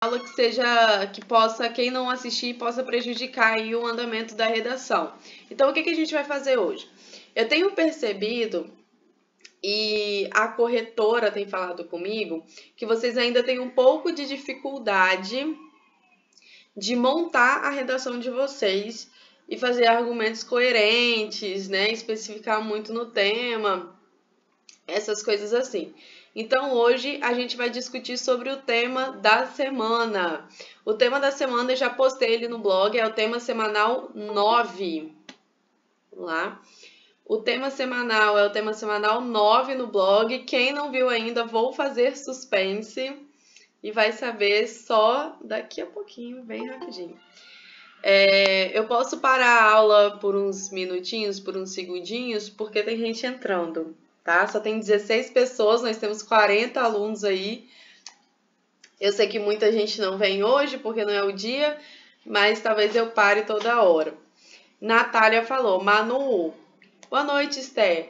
aula que seja, que possa, quem não assistir, possa prejudicar aí o andamento da redação. Então, o que a gente vai fazer hoje? Eu tenho percebido, e a corretora tem falado comigo, que vocês ainda têm um pouco de dificuldade de montar a redação de vocês e fazer argumentos coerentes, né? Especificar muito no tema, essas coisas assim. Então, hoje a gente vai discutir sobre o tema da semana. O tema da semana eu já postei ele no blog, é o tema semanal 9. Vamos lá. O tema semanal é o tema semanal 9 no blog. Quem não viu ainda, vou fazer suspense e vai saber só daqui a pouquinho, bem rapidinho. Eu posso parar a aula por uns minutinhos, por uns segundinhos, porque tem gente entrando, tá? Só tem 16 pessoas, nós temos 40 alunos aí. Eu sei que muita gente não vem hoje, porque não é o dia, mas talvez eu pare toda hora. Natália falou, Manu, boa noite, Esté.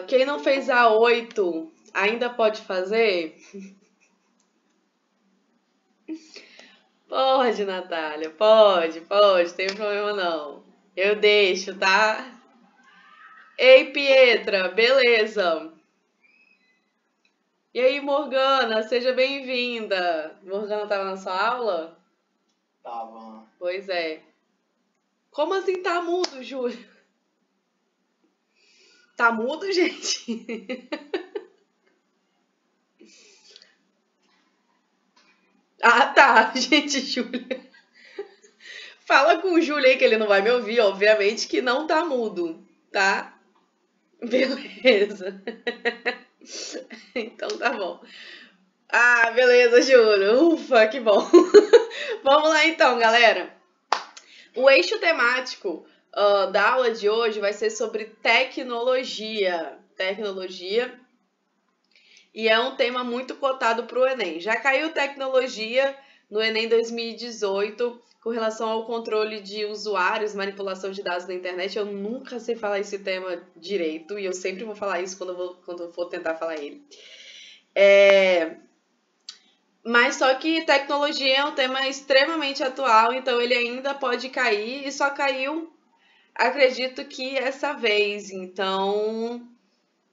Quem não fez a 8 ainda pode fazer? Pode, Natália, pode, tem problema não. Eu deixo, tá? Ei, Pietra, beleza? E aí, Morgana, seja bem-vinda. Morgana tava na sua aula? Tava. Pois é. Como assim tá mudo, Júlio? Tá mudo, gente? Ah, tá, gente, Júlio. Fala com o Júlio aí que ele não vai me ouvir, obviamente que não tá mudo, tá? Beleza. Então tá bom. Ah, beleza, Júlio. Ufa, que bom. Vamos lá então, galera. O eixo temático da aula de hoje vai ser sobre tecnologia. Tecnologia. E é um tema muito cotado para o Enem. Já caiu tecnologia no Enem 2018 com relação ao controle de usuários, manipulação de dados na internet. Eu nunca sei falar esse tema direito e eu sempre vou falar isso quando eu for tentar falar ele. Mas só que tecnologia é um tema extremamente atual, então ele ainda pode cair e só caiu, acredito que essa vez. Então,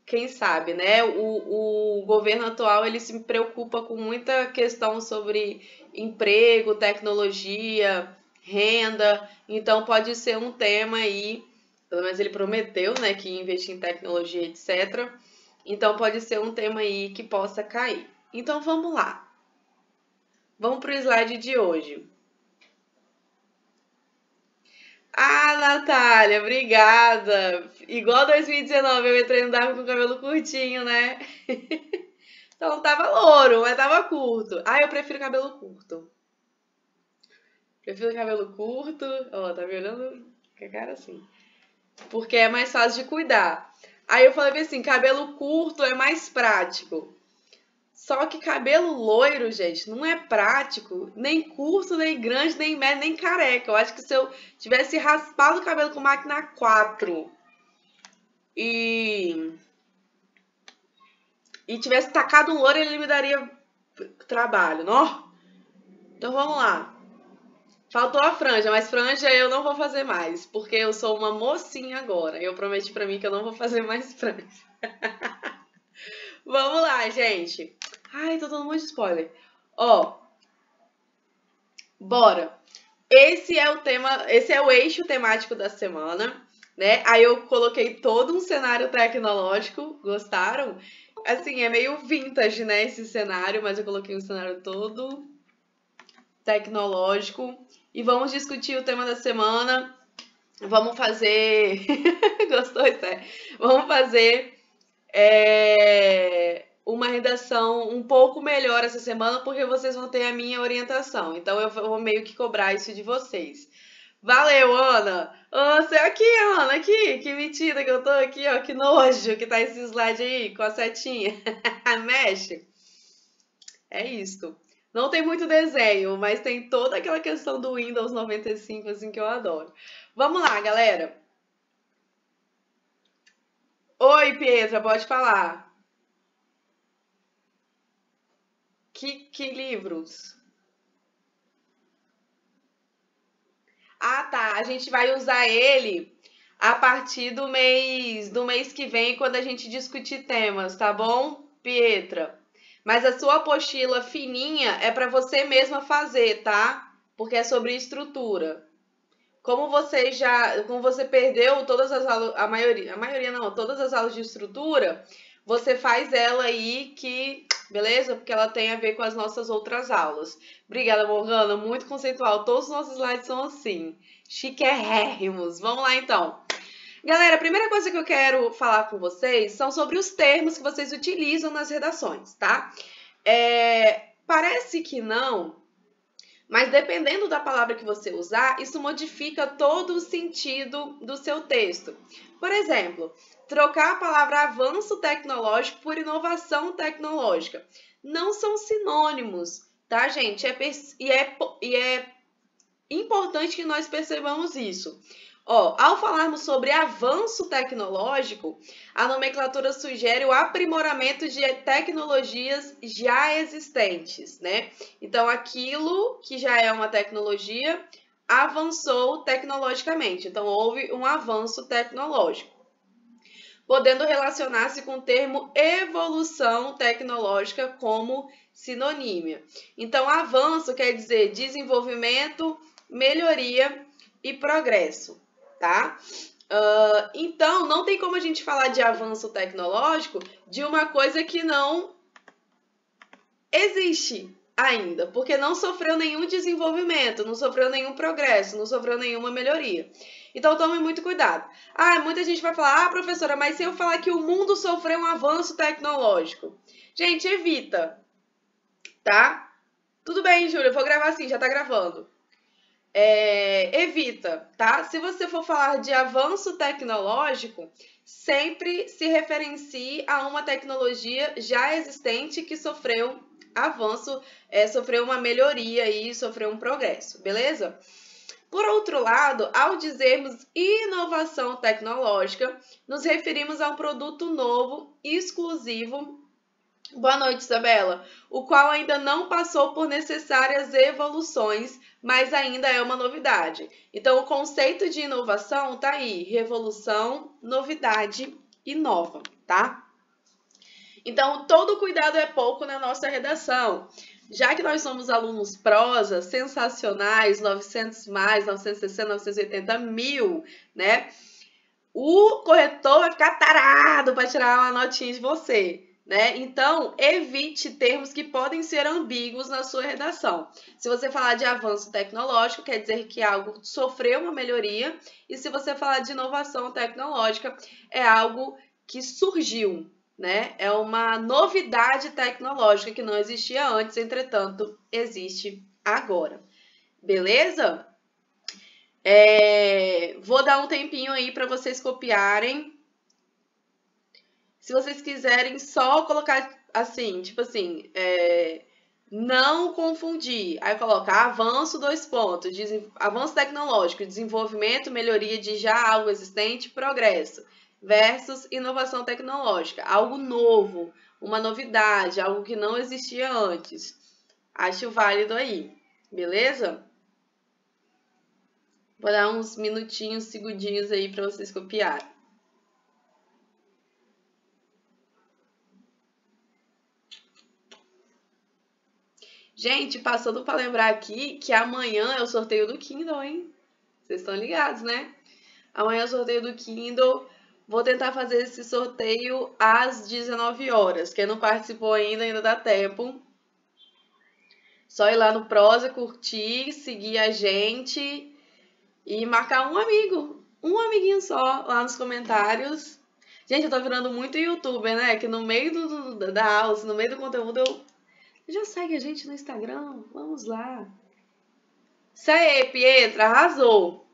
quem sabe, né? O governo atual ele se preocupa com muita questão sobre emprego, tecnologia, renda. Então pode ser um tema aí, pelo menos ele prometeu, né, que ia investir em tecnologia, etc. Então pode ser um tema aí que possa cair. Então vamos lá. Vamos para o slide de hoje. Ah, Natália, obrigada. Igual 2019, eu entrei no Dava com o cabelo curtinho, né? Então tava louro, mas tava curto. Ah, eu prefiro cabelo curto. Prefiro cabelo curto. Ó, tá me olhando com a cara assim. Porque é mais fácil de cuidar. Aí eu falei assim, cabelo curto é mais prático. Só que cabelo loiro, gente, não é prático, nem curto, nem grande, nem médio, nem careca. Eu acho que se eu tivesse raspado o cabelo com máquina 4 e tivesse tacado um loiro, ele me daria trabalho, não? Então vamos lá. Faltou a franja, mas franja eu não vou fazer mais, porque eu sou uma mocinha agora. Eu prometi pra mim que eu não vou fazer mais franja. Vamos lá, gente. Ai, tô dando um monte de spoiler. Ó, bora. Esse é o tema, esse é o eixo temático da semana, né? Aí eu coloquei todo um cenário tecnológico, gostaram? Assim, é meio vintage, né, esse cenário, mas eu coloquei um cenário todo tecnológico. E vamos discutir o tema da semana. Vamos fazer... Gostou, Esther? Vamos fazer uma redação um pouco melhor essa semana, porque vocês vão ter a minha orientação. Então, eu vou meio que cobrar isso de vocês. Valeu, Ana! Você aqui, Ana, aqui, que metida que eu tô aqui, ó, que nojo que tá esse slide aí, com a setinha. Mexe. É isso. Não tem muito desenho, mas tem toda aquela questão do Windows 95, assim, que eu adoro. Vamos lá, galera. Oi, Pietra, pode falar. Que livros? Ah, tá. A gente vai usar ele a partir do mês que vem, quando a gente discutir temas, tá bom, Pietra? Mas a sua apostila fininha é para você mesma fazer, tá? Porque é sobre estrutura. Como você perdeu todas as aulas, a maioria não, todas as aulas de estrutura, você faz ela aí beleza? Porque ela tem a ver com as nossas outras aulas. Obrigada, Morgana, muito conceitual. Todos os nossos slides são assim, chiquérrimos. Vamos lá então. Galera, a primeira coisa que eu quero falar com vocês são sobre os termos que vocês utilizam nas redações, tá? Parece que não, mas dependendo da palavra que você usar, isso modifica todo o sentido do seu texto. Por exemplo, trocar a palavra avanço tecnológico por inovação tecnológica. Não são sinônimos, tá, gente? É importante que nós percebamos isso. Ao falarmos sobre avanço tecnológico, a nomenclatura sugere o aprimoramento de tecnologias já existentes, né? Então, aquilo que já é uma tecnologia avançou tecnologicamente. Então, houve um avanço tecnológico, podendo relacionar-se com o termo evolução tecnológica como sinonímia. Então, avanço quer dizer desenvolvimento, melhoria e progresso, tá? Então, não tem como a gente falar de avanço tecnológico de uma coisa que não existe ainda, porque não sofreu nenhum desenvolvimento, não sofreu nenhum progresso, não sofreu nenhuma melhoria. Então, tome muito cuidado. Muita gente vai falar, professora, mas se eu falar que o mundo sofreu um avanço tecnológico? Gente, evita, tá? Tudo bem, Júlia, eu vou gravar assim, já tá gravando. Evita, tá? Se você for falar de avanço tecnológico, sempre se referencie a uma tecnologia já existente que sofreu avanço, sofreu uma melhoria e sofreu um progresso, beleza? Por outro lado, ao dizermos inovação tecnológica, nos referimos a um produto novo, exclusivo. Boa noite, Isabela. O qual ainda não passou por necessárias evoluções, mas ainda é uma novidade. Então, o conceito de inovação tá aí: revolução, novidade, inova, tá? Então, todo cuidado é pouco na nossa redação. Já que nós somos alunos prosa, sensacionais, 900 mais, 960, 980 mil, né? O corretor vai ficar tarado para tirar uma notinha de você, né? Então, evite termos que podem ser ambíguos na sua redação. Se você falar de avanço tecnológico, quer dizer que algo sofreu uma melhoria. E se você falar de inovação tecnológica, é algo que surgiu, né? É uma novidade tecnológica que não existia antes, entretanto, existe agora. Beleza? Vou dar um tempinho aí para vocês copiarem. Se vocês quiserem só colocar assim, tipo assim, não confundir. Aí coloca avanço, avanço tecnológico, desenvolvimento, melhoria de já algo existente, progresso, versus inovação tecnológica, algo novo, uma novidade, algo que não existia antes. Acho válido aí, beleza? Vou dar uns minutinhos, segundinhos aí para vocês copiarem. Gente, passando para lembrar aqui que amanhã é o sorteio do Kindle, hein? Vocês estão ligados, né? Amanhã é o sorteio do Kindle. Vou tentar fazer esse sorteio às 19 horas. Quem não participou ainda dá tempo. Só ir lá no Prosa, curtir, seguir a gente e marcar um amigo. Um amiguinho só lá nos comentários. Gente, eu tô virando muito youtuber, né? Que no meio da aula, no meio do conteúdo, já segue a gente no Instagram. Vamos lá. Isso aí, Pietra, arrasou.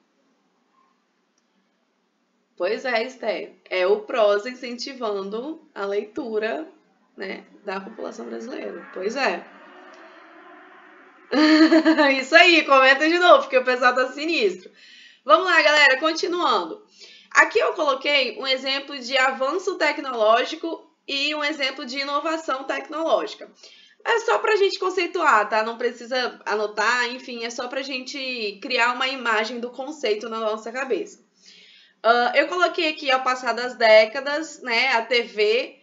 Pois é, Esther. É o Prosa incentivando a leitura, né, da população brasileira. Pois é. Isso aí, comenta de novo, porque o pessoal tá sinistro. Vamos lá, galera, continuando. Aqui eu coloquei um exemplo de avanço tecnológico e um exemplo de inovação tecnológica. É só pra gente conceituar, tá? Não precisa anotar, enfim, é só pra gente criar uma imagem do conceito na nossa cabeça. Eu coloquei aqui, ao passar das décadas, né, a TV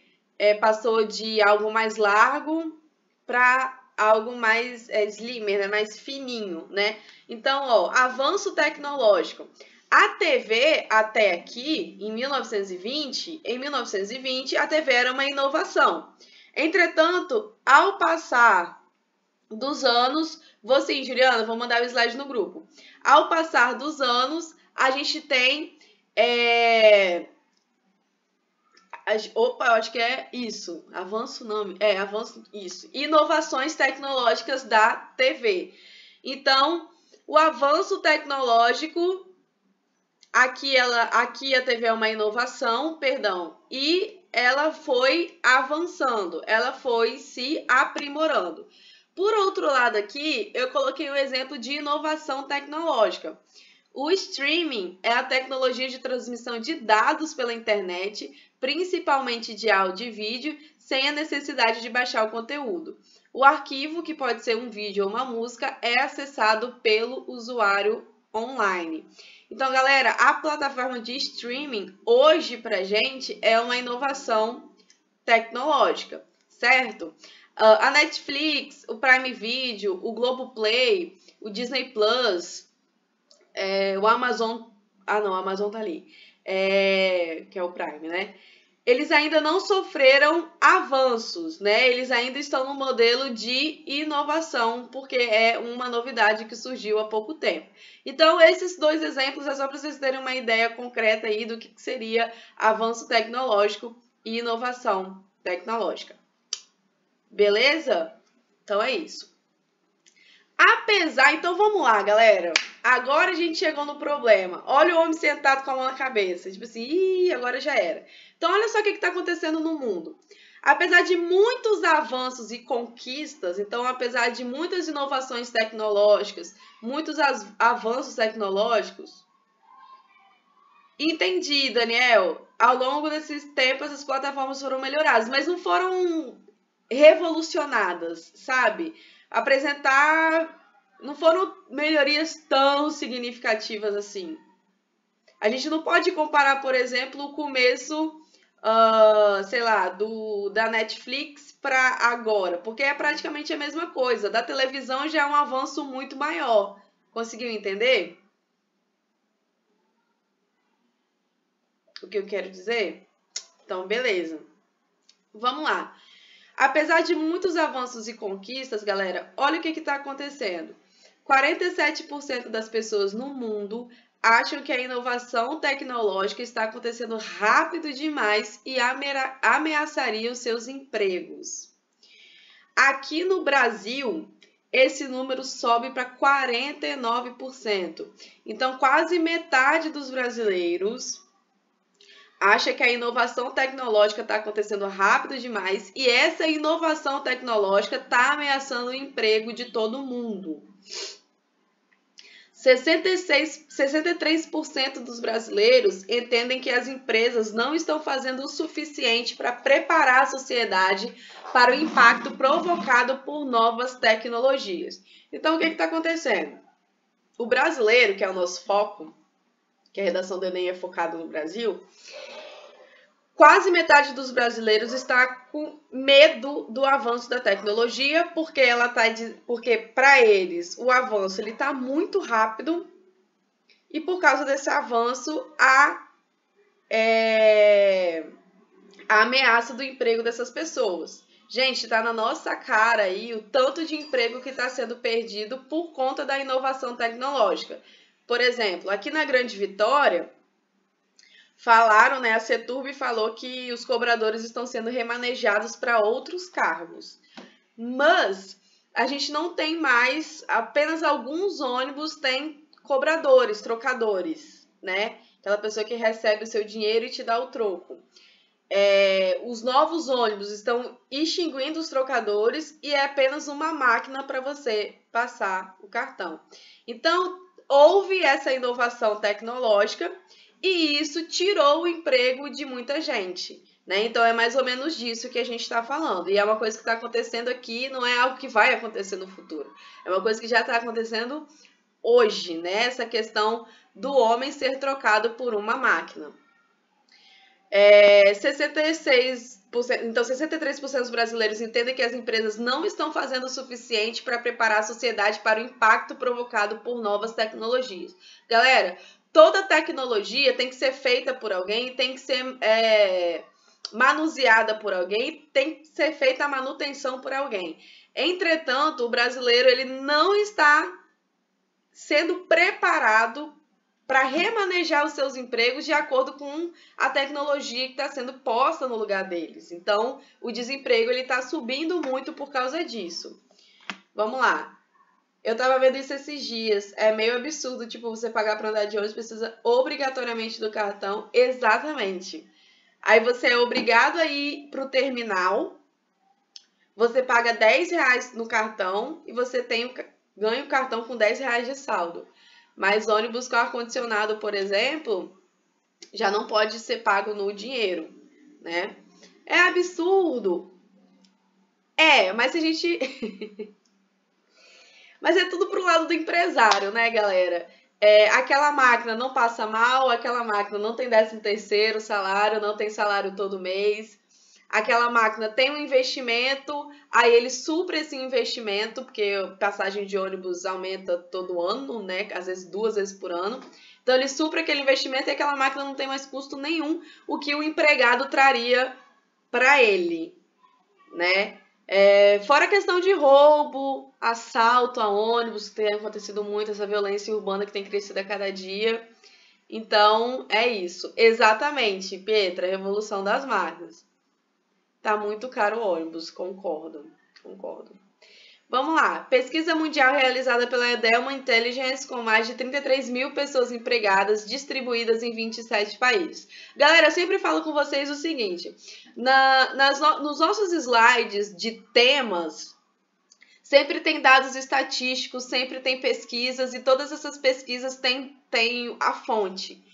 passou de algo mais largo para algo mais slimmer, né, mais fininho, né? Então, ó, avanço tecnológico. A TV, até aqui, em 1920, a TV era uma inovação. Entretanto, ao passar dos anos, você, Juliana, vou mandar o slide no grupo. Ao passar dos anos, a gente tem opa, eu acho que é isso. Avanço nome. Avanço, isso. Inovações tecnológicas da TV. Então, o avanço tecnológico, aqui a TV é uma inovação, perdão, e ela foi avançando, ela foi se aprimorando. Por outro lado aqui, eu coloquei um exemplo de inovação tecnológica. O streaming é a tecnologia de transmissão de dados pela internet, principalmente de áudio e vídeo, sem a necessidade de baixar o conteúdo. O arquivo, que pode ser um vídeo ou uma música, é acessado pelo usuário online. Então, galera, a plataforma de streaming hoje pra gente é uma inovação tecnológica, certo? A Netflix, o Prime Video, o Globoplay, o Disney Plus, o Amazon... Ah, não, o Amazon tá ali. Que é o Prime, né? Eles ainda não sofreram avanços, né? Eles ainda estão no modelo de inovação, porque é uma novidade que surgiu há pouco tempo. Então, esses dois exemplos é só para vocês terem uma ideia concreta aí do que seria avanço tecnológico e inovação tecnológica. Beleza? Então é isso. Então vamos lá, galera. Agora a gente chegou no problema. Olha o homem sentado com a mão na cabeça. Tipo assim, agora já era. Então olha só o que está acontecendo no mundo. Apesar de muitos avanços e conquistas, então apesar de muitas inovações tecnológicas, muitos avanços tecnológicos, entendi, Daniel. Ao longo desses tempos, essas plataformas foram melhoradas, mas não foram revolucionadas, sabe? Não foram melhorias tão significativas assim. A gente não pode comparar, por exemplo, o começo, sei lá, da Netflix para agora, porque é praticamente a mesma coisa. Da televisão já é um avanço muito maior. Conseguiu entender o que eu quero dizer? Então, beleza. Vamos lá. Apesar de muitos avanços e conquistas, galera, olha o que está acontecendo. 47% das pessoas no mundo acham que a inovação tecnológica está acontecendo rápido demais e ameaçaria os seus empregos. Aqui no Brasil, esse número sobe para 49%. Então, quase metade dos brasileiros acha que a inovação tecnológica está acontecendo rápido demais e essa inovação tecnológica está ameaçando o emprego de todo mundo. 63% dos brasileiros entendem que as empresas não estão fazendo o suficiente para preparar a sociedade para o impacto provocado por novas tecnologias. Então, o que está acontecendo? O brasileiro, que é o nosso foco, que a redação do Enem é focada no Brasil, quase metade dos brasileiros está com medo do avanço da tecnologia, porque para eles o avanço está muito rápido e por causa desse avanço a ameaça do emprego dessas pessoas. Gente, está na nossa cara aí o tanto de emprego que está sendo perdido por conta da inovação tecnológica. Por exemplo, aqui na Grande Vitória, falaram, né? A Ceturb falou que os cobradores estão sendo remanejados para outros cargos. Mas a gente não tem mais, apenas alguns ônibus têm cobradores, trocadores, né? Aquela pessoa que recebe o seu dinheiro e te dá o troco. Os novos ônibus estão extinguindo os trocadores e é apenas uma máquina para você passar o cartão. Então, houve essa inovação tecnológica e isso tirou o emprego de muita gente. né? Então, é mais ou menos disso que a gente está falando. E é uma coisa que está acontecendo aqui, não é algo que vai acontecer no futuro. É uma coisa que já está acontecendo hoje, né? Essa questão do homem ser trocado por uma máquina. 63% dos brasileiros entendem que as empresas não estão fazendo o suficiente para preparar a sociedade para o impacto provocado por novas tecnologias. Galera, toda tecnologia tem que ser feita por alguém, tem que ser manuseada por alguém, tem que ser feita a manutenção por alguém. Entretanto, o brasileiro ele não está sendo preparado para remanejar os seus empregos de acordo com a tecnologia que está sendo posta no lugar deles. Então, o desemprego está subindo muito por causa disso. Vamos lá. Eu estava vendo isso esses dias. É meio absurdo, tipo, você pagar para andar de ônibus precisa obrigatoriamente do cartão. Exatamente. Aí você é obrigado a ir para o terminal, você paga R$10 no cartão e você ganha o cartão com R$10 de saldo. Mas ônibus com ar-condicionado, por exemplo, já não pode ser pago no dinheiro, né? É absurdo. Mas a gente... Mas é tudo pro lado do empresário, né, galera? Aquela máquina não passa mal, aquela máquina não tem 13º salário, não tem salário todo mês. Aquela máquina tem um investimento, aí ele supre esse investimento, porque a passagem de ônibus aumenta todo ano, né? Às vezes 2 vezes por ano. Então ele supre aquele investimento e aquela máquina não tem mais custo nenhum, o que o empregado traria para ele, né? Fora a questão de roubo, assalto a ônibus, que tem acontecido muito, essa violência urbana que tem crescido a cada dia. Então, é isso. Exatamente, Pietra, revolução das máquinas. Tá muito caro o ônibus, concordo. Vamos lá. Pesquisa mundial realizada pela Edelman Intelligence com mais de 33 mil pessoas empregadas distribuídas em 27 países. Galera, eu sempre falo com vocês o seguinte. Nos nossos slides de temas, sempre tem dados estatísticos, sempre tem pesquisas e todas essas pesquisas têm a fonte.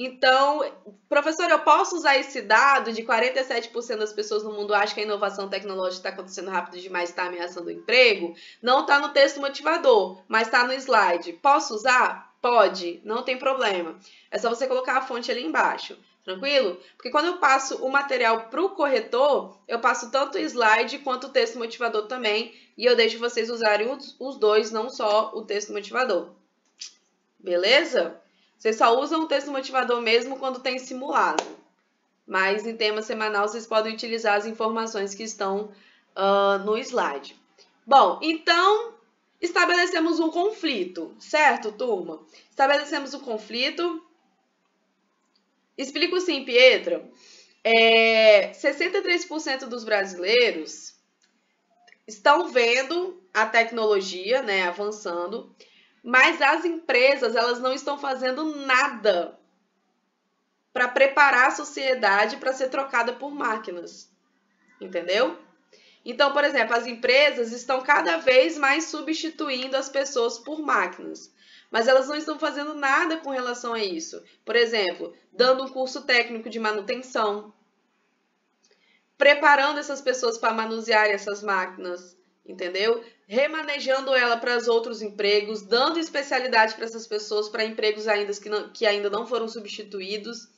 Então, professor, eu posso usar esse dado de 47% das pessoas no mundo acham que a inovação tecnológica está acontecendo rápido demais e está ameaçando o emprego? Não está no texto motivador, mas está no slide. Posso usar? Pode, não tem problema. É só você colocar a fonte ali embaixo, tranquilo? Porque quando eu passo o material para o corretor, eu passo tanto o slide quanto o texto motivador também, e eu deixo vocês usarem os dois, não só o texto motivador. Beleza? Vocês só usam o texto motivador mesmo quando tem simulado. Mas em tema semanal, vocês podem utilizar as informações que estão no slide. Bom, então, estabelecemos um conflito, certo, turma? Estabelecemos um conflito. Explico sim, Pietra. 63% dos brasileiros estão vendo a tecnologia, né, avançando, mas as empresas, elas não estão fazendo nada para preparar a sociedade para ser trocada por máquinas, entendeu? Então, por exemplo, as empresas estão cada vez mais substituindo as pessoas por máquinas, mas elas não estão fazendo nada com relação a isso. Por exemplo, dando um curso técnico de manutenção, preparando essas pessoas para manusear essas máquinas, entendeu? Remanejando ela para os outros empregos, dando especialidade para essas pessoas para empregos que ainda não foram substituídos.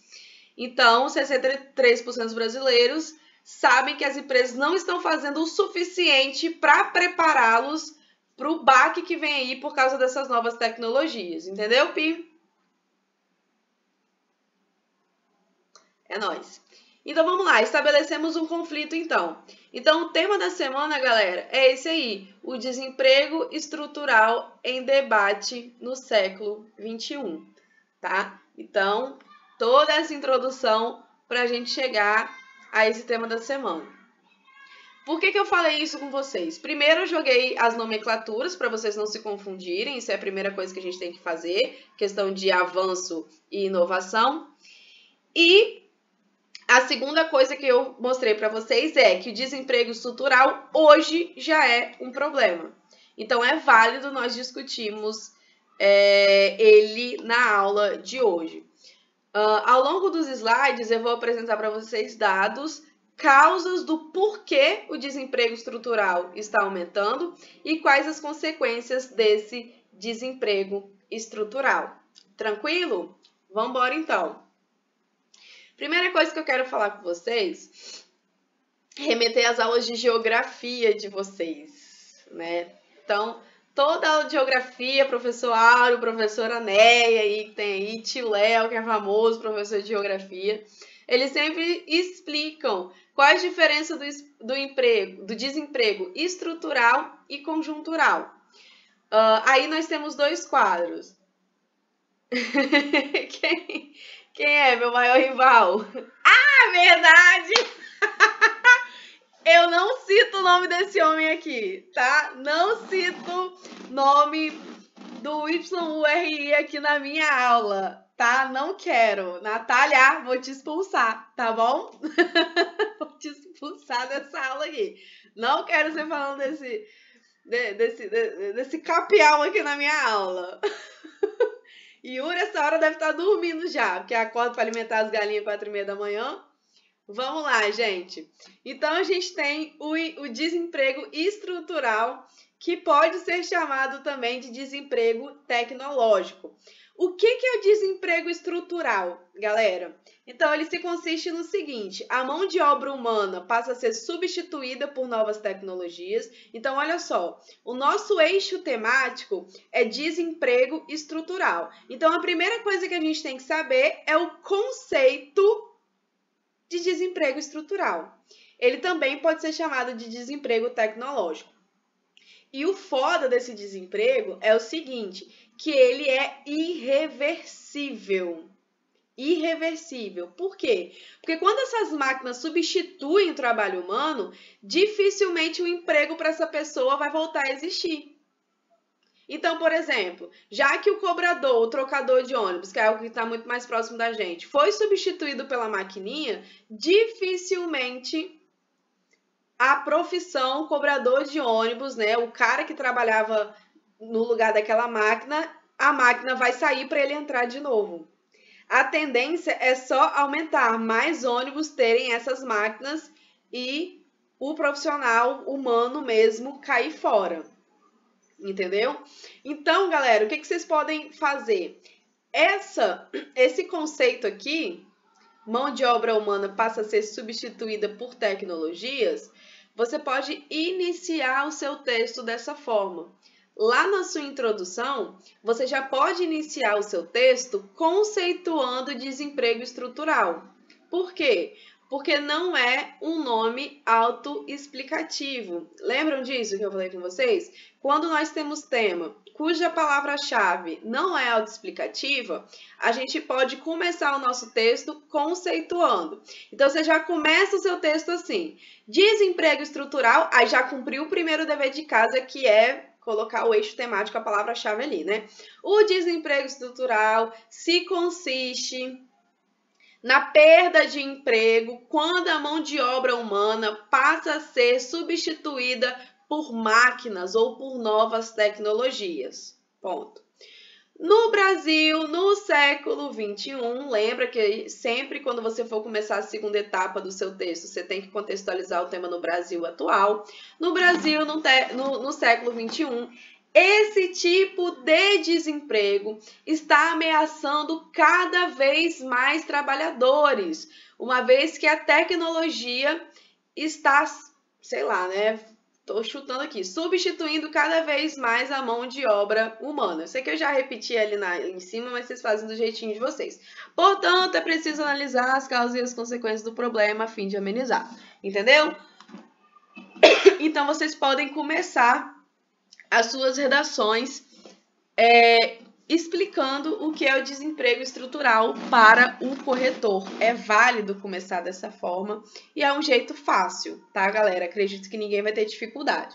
Então, 63% dos brasileiros sabem que as empresas não estão fazendo o suficiente para prepará-los para o baque que vem aí por causa dessas novas tecnologias. Entendeu, Pi? É nóis. Então, vamos lá, estabelecemos um conflito, então. Então, o tema da semana, galera, é esse aí, o desemprego estrutural em debate no século XXI, tá? Então, toda essa introdução para a gente chegar a esse tema da semana. Por que eu falei isso com vocês? Primeiro, eu joguei as nomenclaturas para vocês não se confundirem, isso é a primeira coisa que a gente tem que fazer, questão de avanço e inovação. E a segunda coisa que eu mostrei para vocês é que o desemprego estrutural hoje já é um problema. Então, é válido nós discutirmos ele na aula de hoje. Ao longo dos slides, eu vou apresentar para vocês dados, causas do porquê o desemprego estrutural está aumentando e quais as consequências desse desemprego estrutural. Tranquilo? Vamos embora então. Primeira coisa que eu quero falar com vocês, remeter às aulas de geografia de vocês, né? Então, toda aula de geografia, professor Áureo, professora Neia, aí que tem aí, tio Léo, que é famoso professor de geografia, eles sempre explicam quais as diferenças do desemprego estrutural e conjuntural. Aí nós temos dois quadros. Quem é meu maior rival? Ah, verdade! Eu não cito o nome desse homem aqui, tá? Não cito nome do YURI aqui na minha aula, tá? Não quero. Natália, vou te expulsar, tá bom? Vou te expulsar dessa aula aqui. Não quero você falando desse capial aqui na minha aula. Yuri, essa hora deve estar dormindo já, porque acorda para alimentar as galinhas 4h30 da manhã. Vamos lá, gente. Então, a gente tem o desemprego estrutural, que pode ser chamado também de desemprego tecnológico. O que é o desemprego estrutural, galera? Então, ele se consiste no seguinte: a mão de obra humana passa a ser substituída por novas tecnologias. Então, olha só, o nosso eixo temático é desemprego estrutural. Então, a primeira coisa que a gente tem que saber é o conceito de desemprego estrutural. Ele também pode ser chamado de desemprego tecnológico. E o foda desse desemprego é o seguinte, que ele é irreversível. Irreversível. Por quê? Porque quando essas máquinas substituem o trabalho humano, dificilmente o emprego para essa pessoa vai voltar a existir. Então, por exemplo, já que o cobrador, o trocador de ônibus, que é algo que está muito mais próximo da gente, foi substituído pela maquininha, dificilmente a profissão cobrador de ônibus, né, o cara que trabalhava no lugar daquela máquina, a máquina vai sair para ele entrar de novo. A tendência é só aumentar, mais ônibus terem essas máquinas e o profissional humano mesmo cair fora. Entendeu? Então, galera, o que vocês podem fazer? Esse conceito aqui, mão de obra humana passa a ser substituída por tecnologias, você pode iniciar o seu texto dessa forma. Lá na sua introdução, você já pode iniciar o seu texto conceituando desemprego estrutural. Por quê? Porque não é um nome autoexplicativo. Lembram disso que eu falei com vocês? Quando nós temos tema cuja palavra-chave não é autoexplicativa, a gente pode começar o nosso texto conceituando. Então, você já começa o seu texto assim: desemprego estrutural, aí já cumpriu o primeiro dever de casa, que é colocar o eixo temático, a palavra-chave ali, né? O desemprego estrutural se consiste na perda de emprego quando a mão de obra humana passa a ser substituída por máquinas ou por novas tecnologias. Ponto. No Brasil, no século XXI, lembra que sempre quando você for começar a segunda etapa do seu texto, você tem que contextualizar o tema no Brasil atual. No Brasil, no século XXI, esse tipo de desemprego está ameaçando cada vez mais trabalhadores, uma vez que a tecnologia está, sei lá, né? Tô chutando aqui, substituindo cada vez mais a mão de obra humana. Eu sei que eu já repeti ali em cima, mas vocês fazem do jeitinho de vocês. Portanto, é preciso analisar as causas e as consequências do problema a fim de amenizar. Entendeu? Então, vocês podem começar as suas redações explicando o que é o desemprego estrutural para o corretor. É válido começar dessa forma e é um jeito fácil, tá, galera? Acredito que ninguém vai ter dificuldade.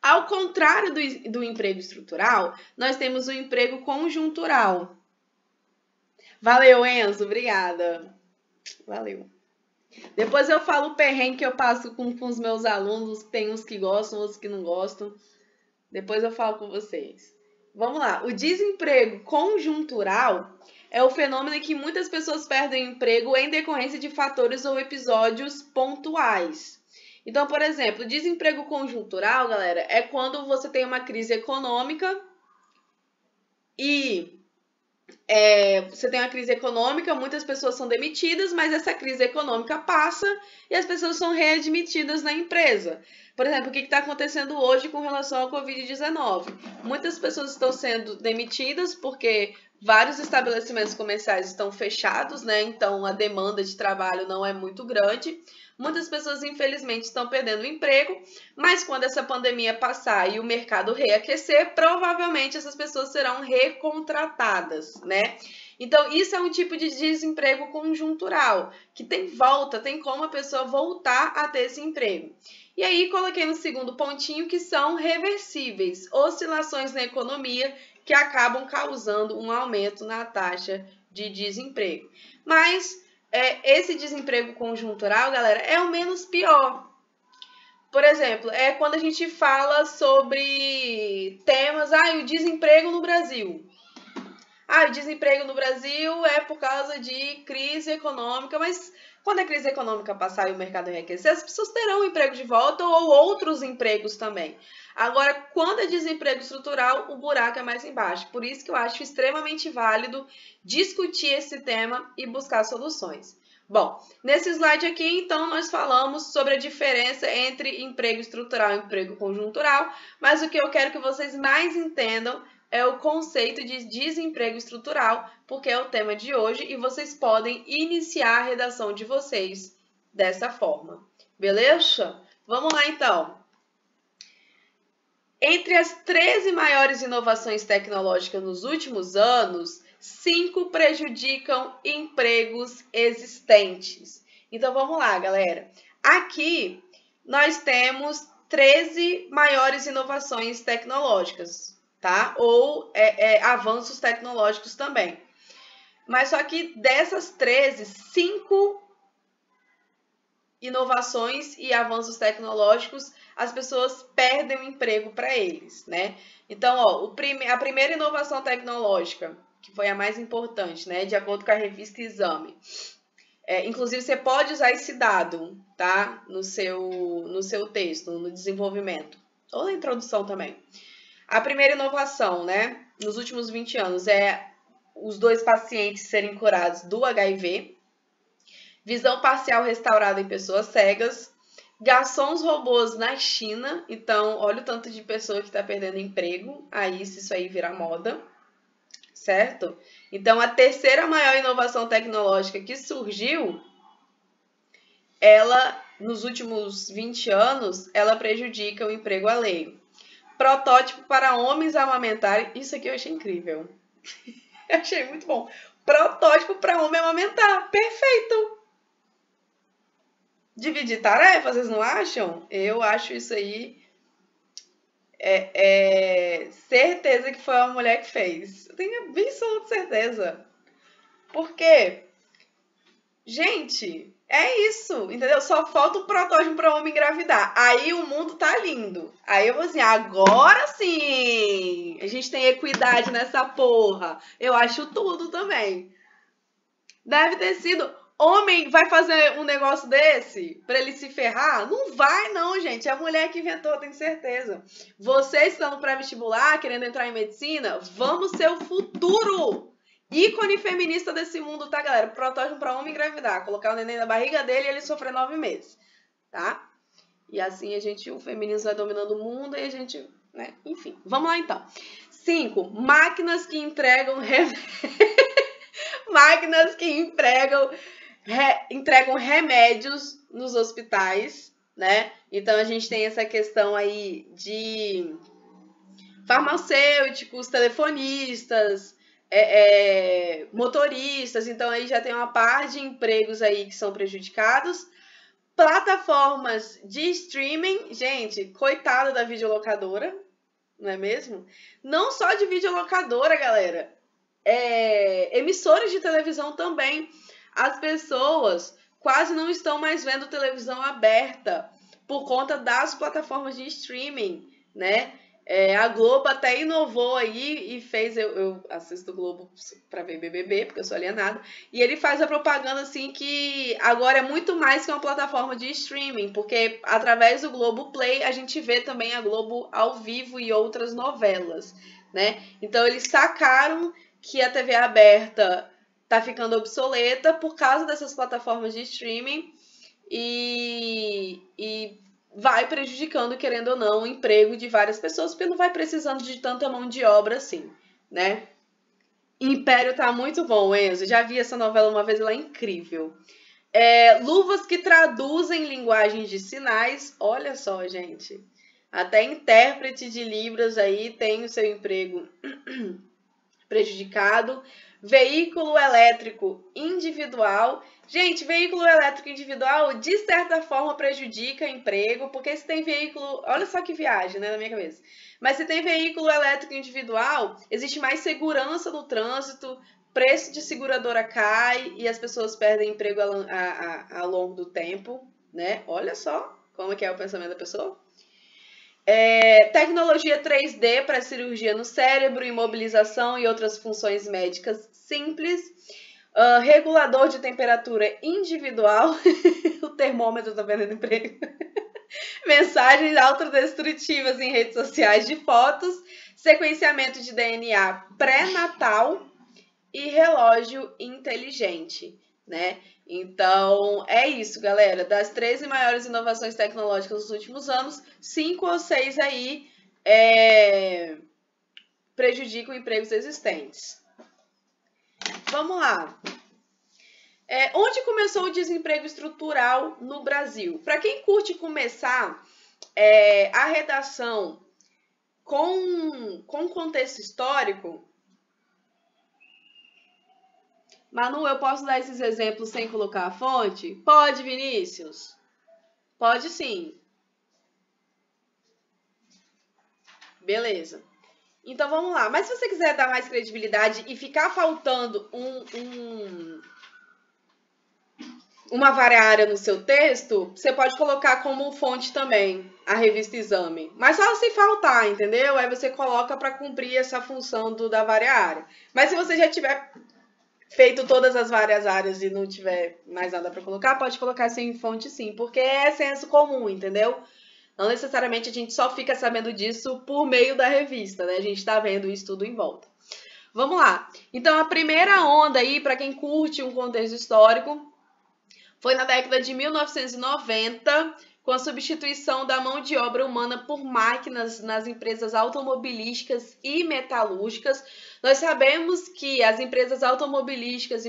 Ao contrário do emprego estrutural, nós temos o emprego conjuntural. Valeu, Enzo, obrigada. Valeu. Depois eu falo o perrengue que eu passo com os meus alunos, tem uns que gostam, outros que não gostam. Depois eu falo com vocês. Vamos lá. O desemprego conjuntural é o fenômeno em que muitas pessoas perdem o emprego em decorrência de fatores ou episódios pontuais. Então, por exemplo, desemprego conjuntural, galera, é quando você tem uma crise econômica e você tem uma crise econômica, muitas pessoas são demitidas, mas essa crise econômica passa e as pessoas são readmitidas na empresa. Por exemplo, o que está acontecendo hoje com relação ao Covid-19? Muitas pessoas estão sendo demitidas porque vários estabelecimentos comerciais estão fechados, né? Então a demanda de trabalho não é muito grande. Muitas pessoas, infelizmente, estão perdendo o emprego, mas quando essa pandemia passar e o mercado reaquecer, provavelmente essas pessoas serão recontratadas, né? Então, isso é um tipo de desemprego conjuntural, que tem volta, tem como a pessoa voltar a ter esse emprego. E aí, coloquei no segundo pontinho, que são reversíveis, oscilações na economia que acabam causando um aumento na taxa de desemprego. Mas esse desemprego conjuntural, galera, é o menos pior. Por exemplo, é quando a gente fala sobre temas, o desemprego no Brasil. O desemprego no Brasil é por causa de crise econômica, mas quando a crise econômica passar e o mercado reaquecer, as pessoas terão um emprego de volta ou outros empregos também. Agora, quando é desemprego estrutural, o buraco é mais embaixo. Por isso que eu acho extremamente válido discutir esse tema e buscar soluções. Bom, nesse slide aqui, então, nós falamos sobre a diferença entre emprego estrutural e emprego conjuntural, mas o que eu quero que vocês mais entendam é o conceito de desemprego estrutural, porque é o tema de hoje e vocês podem iniciar a redação de vocês dessa forma. Beleza? Vamos lá, então. Entre as 13 maiores inovações tecnológicas nos últimos anos, 5 prejudicam empregos existentes. Então, vamos lá, galera. Aqui, nós temos 13 maiores inovações tecnológicas, tá? Ou avanços tecnológicos também. Mas só que dessas 13, 5 inovações e avanços tecnológicos, as pessoas perdem o emprego para eles, né? Então, a primeira inovação tecnológica, que foi a mais importante, né? De acordo com a revista Exame. Inclusive, você pode usar esse dado, tá? No seu texto, no desenvolvimento. Ou na introdução também. A primeira inovação, né? Nos últimos 20 anos, é os 2 pacientes serem curados do HIV. Visão parcial restaurada em pessoas cegas. Garçons robôs na China. Então, olha o tanto de pessoa que está perdendo emprego. Aí, se isso aí virar moda. Certo? Então, a terceira maior inovação tecnológica que surgiu, ela, nos últimos 20 anos, ela prejudica o emprego alheio. Protótipo para homens amamentarem. Isso aqui eu achei incrível. Eu achei muito bom. Protótipo para homem amamentar. Perfeito! Dividir tarefas, vocês não acham? Eu acho isso aí. Certeza que foi uma mulher que fez. Eu tenho absoluta certeza. Por quê? Gente, é isso, entendeu? Só falta um protótipo para homem engravidar. Aí o mundo tá lindo. Aí eu vou assim, agora sim! A gente tem equidade nessa porra. Eu acho tudo também. Deve ter sido... Homem vai fazer um negócio desse para ele se ferrar? Não vai não, gente. É a mulher que inventou, tenho certeza. Vocês estão no pré-vestibular, querendo entrar em medicina, vamos ser o futuro. Ícone feminista desse mundo, tá, galera? Protótipo para homem engravidar. Colocar o neném na barriga dele e ele sofrer 9 meses, tá? E assim o feminismo vai dominando o mundo e a gente, né? Enfim, vamos lá então. 5. Máquinas que entregam máquinas que entregam remédios nos hospitais, né? Então, a gente tem essa questão aí de farmacêuticos, telefonistas, motoristas. Então, aí já tem uma par de empregos aí que são prejudicados. Plataformas de streaming. Gente, coitada da videolocadora, não é mesmo? Não só de videolocadora, galera. Emissoras de televisão também. As pessoas quase não estão mais vendo televisão aberta por conta das plataformas de streaming, né? A Globo até inovou aí e fez. Eu assisto o Globo pra ver BBB, porque eu sou alienada. E ele faz a propaganda assim que agora é muito mais que uma plataforma de streaming, porque através do Globo Play a gente vê também a Globo ao vivo e outras novelas, né? Então eles sacaram que a TV aberta tá ficando obsoleta por causa dessas plataformas de streaming e vai prejudicando, querendo ou não, o emprego de várias pessoas, porque não vai precisando de tanta mão de obra assim, né? Império tá muito bom, Enzo. Já vi essa novela uma vez, ela é incrível. Luvas que traduzem linguagens de sinais. Olha só, gente. Até intérprete de Libras aí tem o seu emprego prejudicado. Veículo elétrico individual. Gente, veículo elétrico individual, de certa forma, prejudica emprego, porque se tem veículo... Olha só que viagem, né, na minha cabeça. Mas se tem veículo elétrico individual, existe mais segurança no trânsito, preço de seguradora cai e as pessoas perdem emprego ao longo do tempo, né? Olha só como é o pensamento da pessoa. Tecnologia 3D para cirurgia no cérebro, imobilização e outras funções médicas simples. Regulador de temperatura individual. O termômetro tá vendendo emprego. Mensagens autodestrutivas em redes sociais de fotos. Sequenciamento de DNA pré-natal e relógio inteligente, né? Então, é isso, galera. Das 13 maiores inovações tecnológicas dos últimos anos, 5 ou 6 aí prejudicam empregos existentes. Vamos lá. Onde começou o desemprego estrutural no Brasil? Para quem curte começar a redação com contexto histórico... Manu, eu posso dar esses exemplos sem colocar a fonte? Pode, Vinícius? Pode sim. Beleza. Então vamos lá. Mas se você quiser dar mais credibilidade e ficar faltando uma variária no seu texto, você pode colocar como fonte também a revista Exame. Mas só se faltar, entendeu? Aí você coloca para cumprir essa função da variária. Mas se você já tiver feito todas as várias áreas e não tiver mais nada para colocar, pode colocar sem fonte sim, porque é senso comum, entendeu? Não necessariamente a gente só fica sabendo disso por meio da revista, né? A gente tá vendo isso tudo em volta. Vamos lá. Então, a primeira onda aí, para quem curte um contexto histórico, foi na década de 1990, com a substituição da mão de obra humana por máquinas nas empresas automobilísticas e metalúrgicas. Nós sabemos que as empresas automobilísticas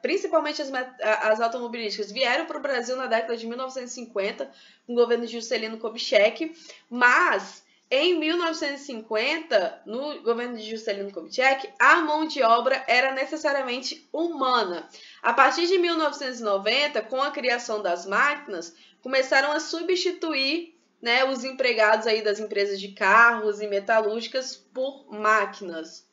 principalmente as automobilísticas, vieram para o Brasil na década de 1950, com o governo de Juscelino Kubitschek, mas em 1950, no governo de Juscelino Kubitschek, a mão de obra era necessariamente humana. A partir de 1990, com a criação das máquinas, começaram a substituir, né, os empregados aí das empresas de carros e metalúrgicas por máquinas.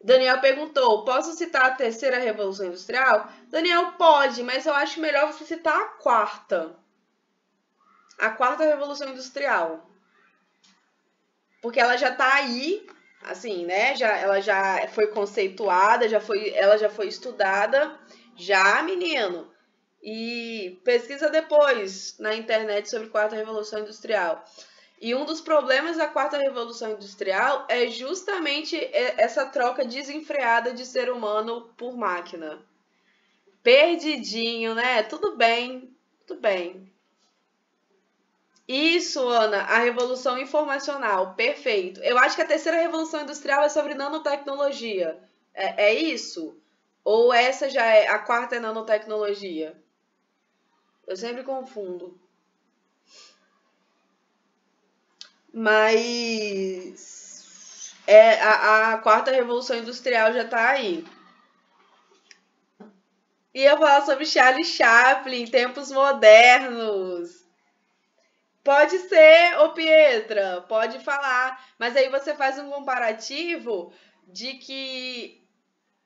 Daniel perguntou, posso citar a terceira Revolução Industrial? Daniel, pode, mas eu acho melhor você citar a quarta. A quarta Revolução Industrial. Porque ela já tá aí, assim, né? Ela já foi conceituada, ela já foi estudada, já, menino. E pesquisa depois na internet sobre a Quarta Revolução Industrial. E um dos problemas da Quarta Revolução Industrial é justamente essa troca desenfreada de ser humano por máquina. Perdidinho, né? Tudo bem, tudo bem. Isso, Ana, a revolução informacional, perfeito. Eu acho que a terceira revolução industrial é sobre nanotecnologia. É isso? Ou essa já é a quarta é nanotecnologia? Eu sempre confundo. Mas a quarta revolução industrial já tá aí. Ia falar sobre Charlie Chaplin, tempos modernos. Pode ser, ô Pietra, pode falar. Mas aí você faz um comparativo de que,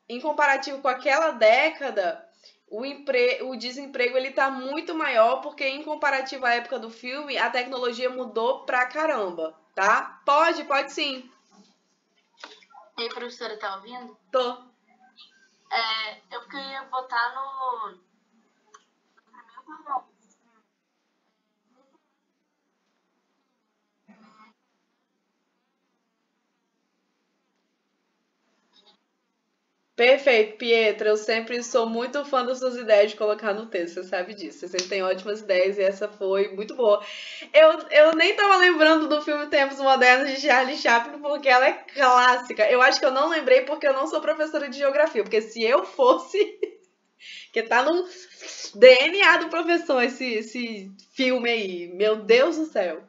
em comparativo com aquela década, o desemprego ele tá muito maior, porque em comparativo à época do filme, a tecnologia mudou pra caramba, tá? Pode sim. E aí, professora, tá ouvindo? Tô. Eu queria botar no... Perfeito, Pietra. Eu sempre sou muito fã das suas ideias de colocar no texto, você sabe disso. Você sempre tem ótimas ideias e essa foi muito boa. Eu nem tava lembrando do filme Tempos Modernos de Charlie Chaplin porque ela é clássica. Eu acho que eu não lembrei porque eu não sou professora de geografia, porque se eu fosse, que tá no DNA do professor esse filme aí, meu Deus do céu.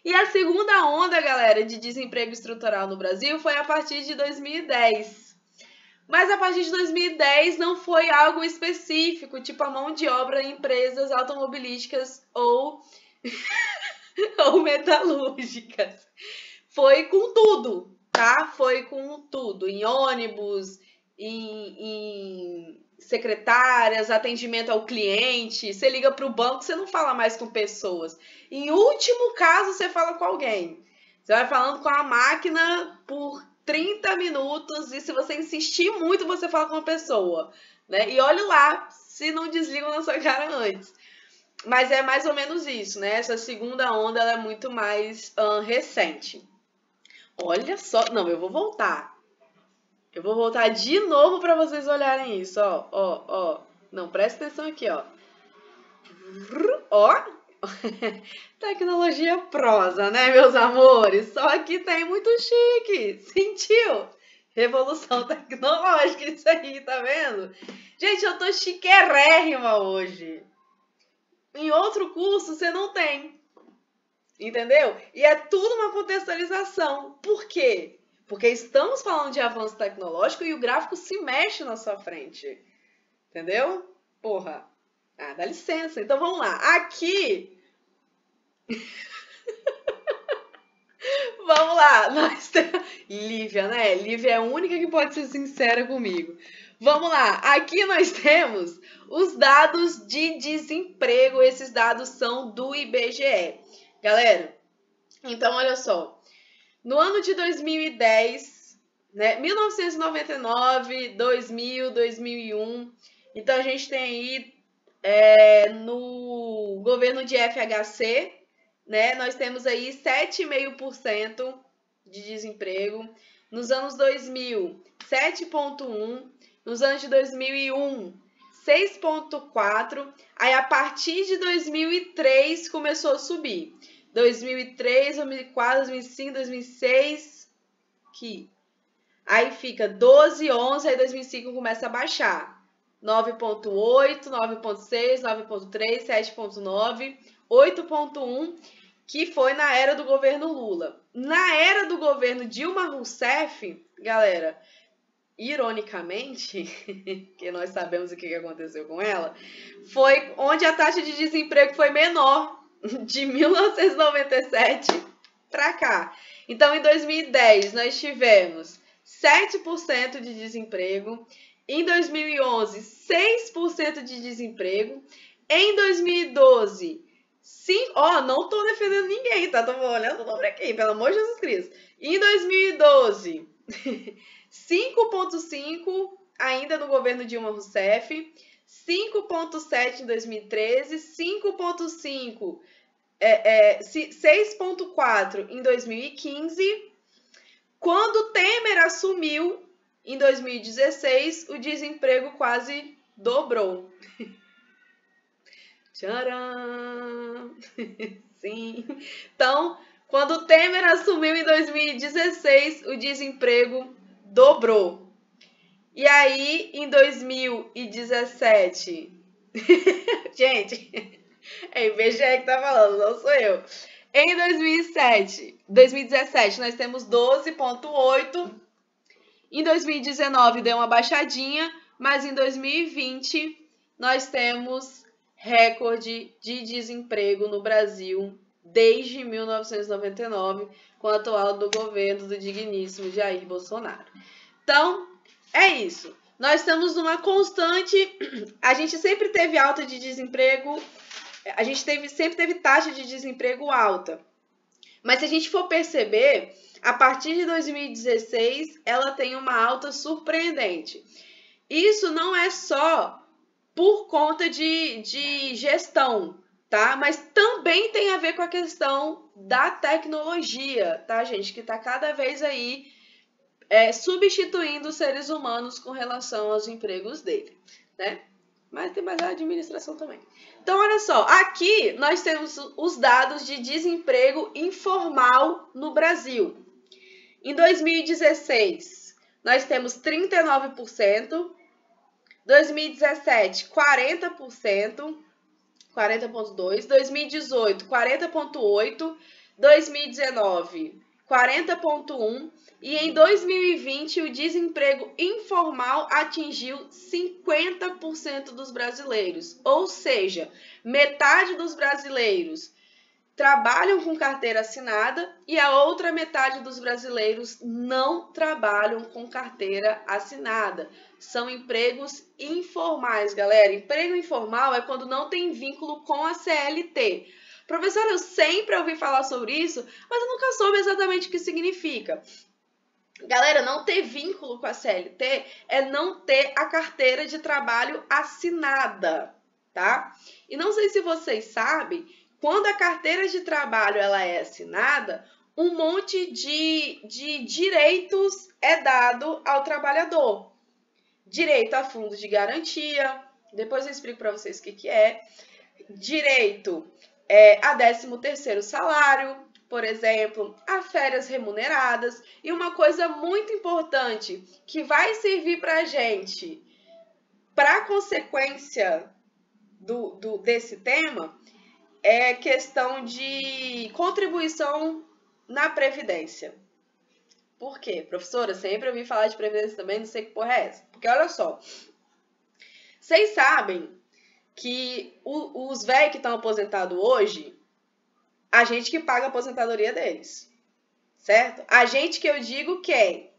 E a segunda onda, galera, de desemprego estrutural no Brasil foi a partir de 2010. Mas a partir de 2010 não foi algo específico, tipo a mão de obra em empresas automobilísticas ou metalúrgicas. Foi com tudo, tá? Foi com tudo. Em ônibus, em secretárias, atendimento ao cliente. Você liga para o banco, você não fala mais com pessoas. Em último caso, você fala com alguém. Você vai falando com a máquina por 30 minutos e se você insistir muito, você fala com uma pessoa, né? E olha lá se não desligam na sua cara antes. Mas é mais ou menos isso, né? Essa segunda onda ela é muito mais recente. Olha só, não, eu vou voltar. Eu vou voltar de novo para vocês olharem isso, ó. Não, presta atenção aqui, ó. Ó. Tecnologia prosa, né, meus amores? Só que tem muito chique. Sentiu? Revolução tecnológica, isso aí, tá vendo? Gente, eu tô chiquérrima hoje. Em outro curso, você não tem. Entendeu? E é tudo uma contextualização. Por quê? Porque estamos falando de avanço tecnológico e o gráfico se mexe na sua frente. Entendeu? Porra. Ah, dá licença. Então vamos lá. Aqui... Vamos lá. Nós temos... Lívia, né? Lívia é a única que pode ser sincera comigo. Vamos lá. Aqui nós temos os dados de desemprego. Esses dados são do IBGE. Galera, então olha só. No ano de 2010, né? 1999, 2000, 2001. Então a gente tem aí no governo de FHC, né? Nós temos aí 7,5% de desemprego. Nos anos 2000, 7,1%. Nos anos de 2001, 6,4%. Aí, a partir de 2003, começou a subir. 2003, 2004, 2005, 2006, aqui. Aí fica 12, 11, aí 2005 começa a baixar. 9,8, 9,6, 9,3, 7,9, 8,1, que foi na era do governo Lula. Na era do governo Dilma Rousseff, galera, ironicamente, que nós sabemos o que aconteceu com ela, foi onde a taxa de desemprego foi menor, de 1997 para cá. Então, em 2010, nós tivemos 7% de desemprego. Em 2011, 6% de desemprego. Em 2012, não tô defendendo ninguém, tá? Tô olhando o número aqui, pelo amor de Jesus Cristo. Em 2012, 5,5% ainda no governo Dilma Rousseff. 5,7% em 2013, 5,5%, 6,4% em 2015. Quando Temer assumiu, em 2016, o desemprego quase dobrou. Tcharam! Sim. Então, quando Temer assumiu em 2016, o desemprego dobrou. E aí, em 2017... Gente, é IBGE que tá falando, não sou eu. Em 2017, nós temos 12,8%. Em 2019, deu uma baixadinha, mas em 2020, nós temos recorde de desemprego no Brasil desde 1999, com o atual do governo do digníssimo Jair Bolsonaro. Então, é isso. Nós estamos numa constante... A gente sempre teve alta de desemprego, sempre teve taxa de desemprego alta. Mas se a gente for perceber, a partir de 2016, ela tem uma alta surpreendente. Isso não é só por conta de gestão, tá? Mas também tem a ver com a questão da tecnologia, tá, gente? Que tá cada vez aí substituindo os seres humanos com relação aos empregos dele, né? Mas tem mais a administração também. Então, olha só, aqui nós temos os dados de desemprego informal no Brasil. Em 2016, nós temos 39%, 2017, 40%, 40,2%, 2018, 40,8%, 2019, 40,1%, e em 2020 o desemprego informal atingiu 50% dos brasileiros, ou seja, metade dos brasileiros trabalham com carteira assinada e a outra metade dos brasileiros não trabalham com carteira assinada. São empregos informais, galera. Emprego informal é quando não tem vínculo com a CLT. Professora, eu sempre ouvi falar sobre isso, mas eu nunca soube exatamente o que significa. Galera, não ter vínculo com a CLT é não ter a carteira de trabalho assinada, tá? E não sei se vocês sabem, quando a carteira de trabalho ela é assinada, um monte de direitos é dado ao trabalhador. Direito a fundo de garantia, depois eu explico para vocês o que é. Direito a 13º salário, por exemplo, a férias remuneradas. E uma coisa muito importante que vai servir para a gente, para a consequência desse tema, é questão de contribuição na Previdência. Por quê? Professora, sempre ouvi falar de Previdência também, não sei que porra é essa. Porque olha só, vocês sabem que os velhos que estão aposentados hoje, a gente que paga a aposentadoria deles, certo? A gente que eu digo quem?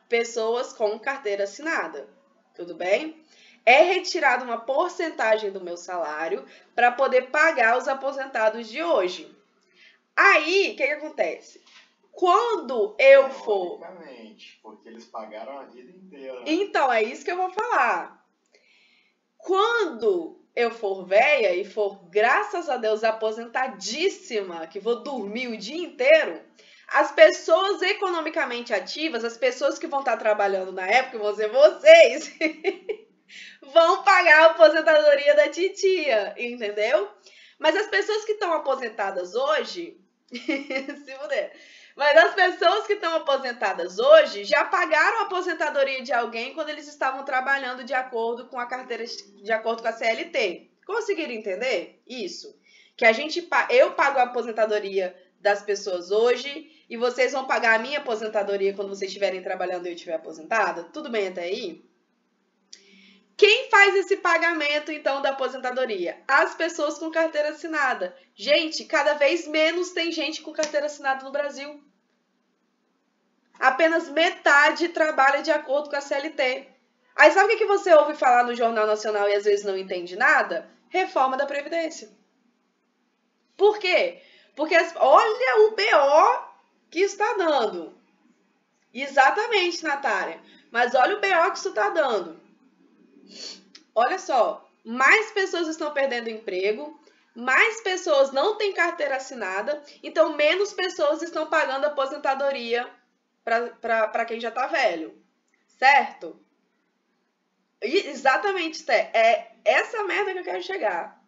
Pessoas com carteira assinada, tudo bem? É retirada uma porcentagem do meu salário para poder pagar os aposentados de hoje. Aí, o que acontece? Quando eu for... Porque eles pagaram a vida inteira. Então, é isso que eu vou falar. Quando eu for velha e for, graças a Deus, aposentadíssima, que vou dormir o dia inteiro, as pessoas economicamente ativas, as pessoas que vão estar trabalhando na época, vão ser vocês, vão pagar a aposentadoria da titia, entendeu? Mas as pessoas que estão aposentadas hoje, se puder, mas as pessoas que estão aposentadas hoje já pagaram a aposentadoria de alguém quando eles estavam trabalhando de acordo com a carteira, de acordo com a CLT. Conseguiram entender isso? Que eu pago a aposentadoria das pessoas hoje e vocês vão pagar a minha aposentadoria quando vocês estiverem trabalhando e eu estiver aposentada? Tudo bem até aí? Quem faz esse pagamento, então, da aposentadoria? As pessoas com carteira assinada. Gente, cada vez menos tem gente com carteira assinada no Brasil. Apenas metade trabalha de acordo com a CLT. Aí sabe o que você ouve falar no Jornal Nacional e às vezes não entende nada? Reforma da Previdência. Por quê? Porque olha o BO que está dando. Exatamente, Natália. Mas olha o BO que isso está dando. Olha só, mais pessoas estão perdendo emprego, mais pessoas não têm carteira assinada, então menos pessoas estão pagando aposentadoria para quem já está velho, certo? Exatamente, é essa merda que eu quero chegar.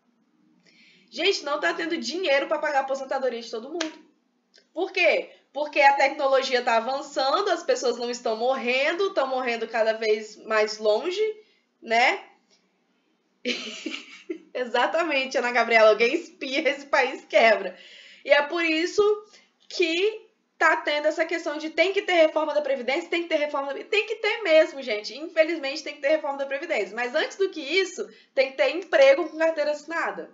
Gente, não está tendo dinheiro para pagar a aposentadoria de todo mundo. Por quê? Porque a tecnologia está avançando, as pessoas não estão morrendo cada vez mais longe, né? Exatamente, Ana Gabriela, alguém espia, esse país quebra. E é por isso que tá tendo essa questão de tem que ter reforma da Previdência, tem que ter reforma da... Tem que ter mesmo, gente. Infelizmente tem que ter reforma da Previdência. Mas antes do que isso, tem que ter emprego com carteira assinada.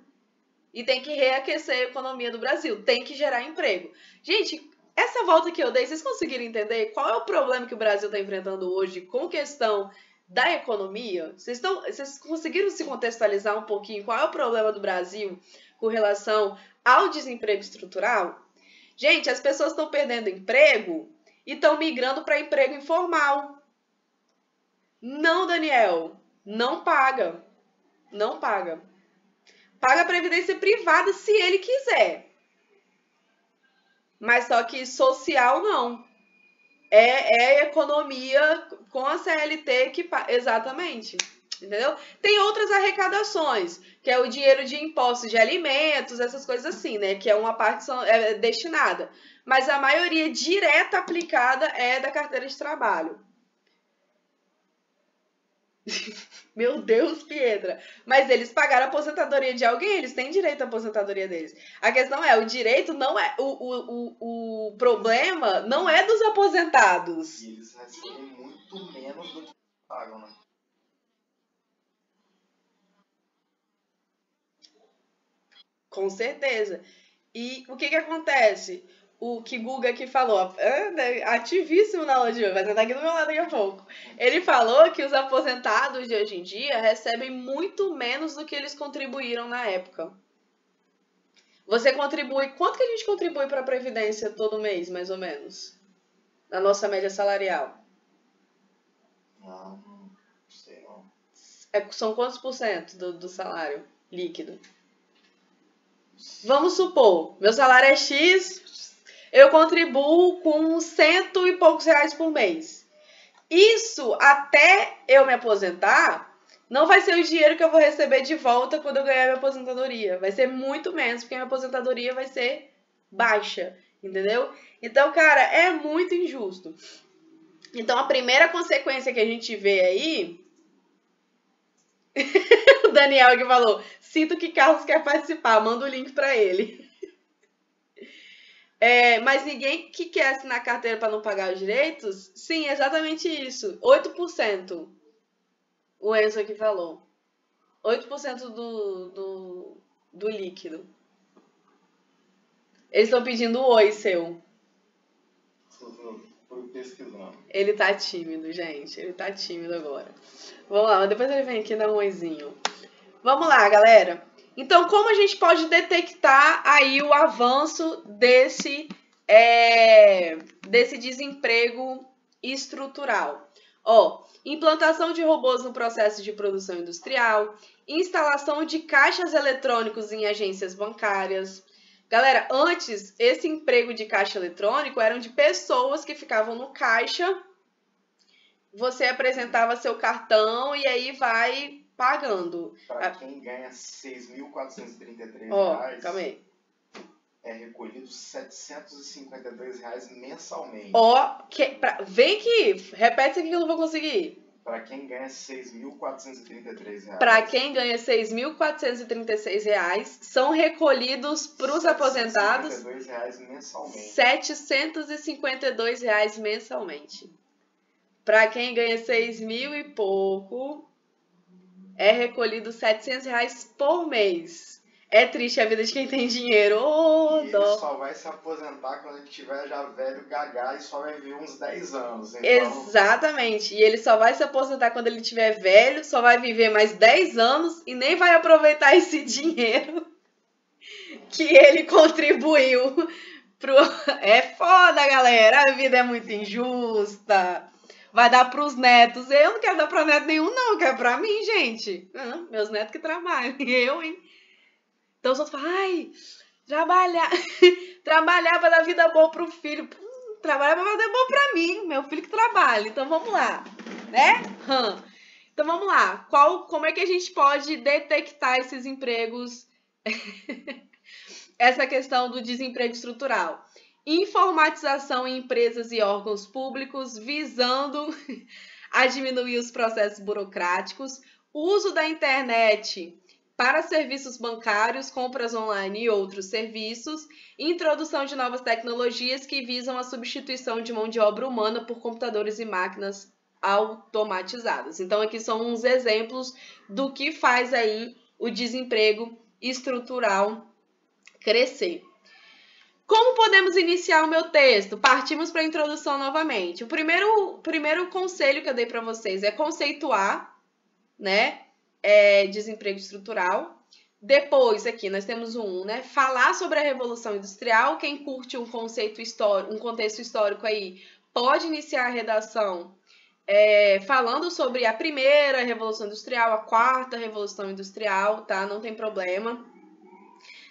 E tem que reaquecer a economia do Brasil. Tem que gerar emprego. Gente, essa volta que eu dei, vocês conseguiram entender qual é o problema que o Brasil está enfrentando hoje com questão da economia? Vocês conseguiram se contextualizar um pouquinho qual é o problema do Brasil com relação ao desemprego estrutural? Gente, as pessoas estão perdendo emprego e estão migrando para emprego informal. Não, Daniel, não paga. Não paga. Paga a previdência privada se ele quiser. Mas só que social não. É economia com a CLT que paga. Exatamente. Entendeu? Tem outras arrecadações, que é o dinheiro de impostos de alimentos, essas coisas assim, né? Que é uma parte destinada. Mas a maioria direta aplicada é da carteira de trabalho. Meu Deus, Pietra. Mas eles pagaram a aposentadoria de alguém, eles têm direito à aposentadoria deles. A questão é, o direito não é... O problema não é dos aposentados. E eles recebem muito menos do que pagam, né? Com certeza. E o que acontece? O que Guga aqui falou, ativíssimo na aula de hoje, vai sentar aqui do meu lado daqui a pouco. Ele falou que os aposentados de hoje em dia recebem muito menos do que eles contribuíram na época. Você contribui... Quanto que a gente contribui para a Previdência todo mês, mais ou menos? Na nossa média salarial? Não sei não. São quantos por cento do salário líquido? Vamos supor, meu salário é X, eu contribuo com 100 e poucos reais por mês. Isso, até eu me aposentar, não vai ser o dinheiro que eu vou receber de volta quando eu ganhar minha aposentadoria. Vai ser muito menos, porque minha aposentadoria vai ser baixa, entendeu? Então, cara, é muito injusto. Então, a primeira consequência que a gente vê aí... O Daniel que falou, sinto que Carlos quer participar, manda o link pra ele. Mas ninguém que quer assinar carteira para não pagar os direitos? Sim, exatamente isso. 8%. O Enzo aqui falou. 8% do líquido. Eles estão pedindo um oi seu. Pesquisando. Ele tá tímido, gente. Ele tá tímido agora. Vamos lá, depois ele vem aqui dar um oizinho. Vamos lá, galera. Então, como a gente pode detectar aí o avanço desse desemprego estrutural? Implantação de robôs no processo de produção industrial, instalação de caixas eletrônicos em agências bancárias. Galera, antes, esse emprego de caixa eletrônico eram de pessoas que ficavam no caixa, você apresentava seu cartão e aí vai pagando. Para quem ganha R$ 6.433, calma aí. É recolhido R$ 752 mensalmente. Vem aqui, repete isso aqui que eu não vou conseguir. Para quem ganha R$ 6.433. Para quem ganha R$ 6.436, são recolhidos para os aposentados R$ 752 mensalmente. R$ 752 mensalmente. Para quem ganha 6 mil e pouco, é recolhido R$ 700 por mês. É triste a vida de quem tem dinheiro. Ele só vai se aposentar quando ele tiver já velho, gagá, e só vai viver uns 10 anos. Então... Exatamente. E ele só vai se aposentar quando ele tiver velho, só vai viver mais 10 anos e nem vai aproveitar esse dinheiro que ele contribuiu pro... É foda, galera. A vida é muito injusta. Vai dar pros netos. Eu não quero dar pra neto nenhum, não. Eu quero pra mim, gente. Meus netos que trabalham. Eu, hein? Então, os outros falam, ai, trabalhar pra dar vida boa pro filho. Trabalhar pra dar boa pra mim. Meu filho que trabalha. Então, vamos lá. Né? Então, vamos lá. Como é que a gente pode detectar esses empregos? Essa questão do desemprego estrutural. Informatização em empresas e órgãos públicos, visando a diminuir os processos burocráticos, uso da internet para serviços bancários, compras online e outros serviços, introdução de novas tecnologias que visam a substituição de mão de obra humana por computadores e máquinas automatizadas. Então, aqui são uns exemplos do que faz aí o desemprego estrutural crescer. Como podemos iniciar o meu texto? Partimos para a introdução novamente. O primeiro conselho que eu dei para vocês é conceituar, né? Desemprego estrutural. Depois, aqui, nós temos né? Falar sobre a Revolução Industrial. Quem curte um contexto histórico aí, pode iniciar a redação falando sobre a primeira Revolução Industrial, a quarta Revolução Industrial, tá? Não tem problema.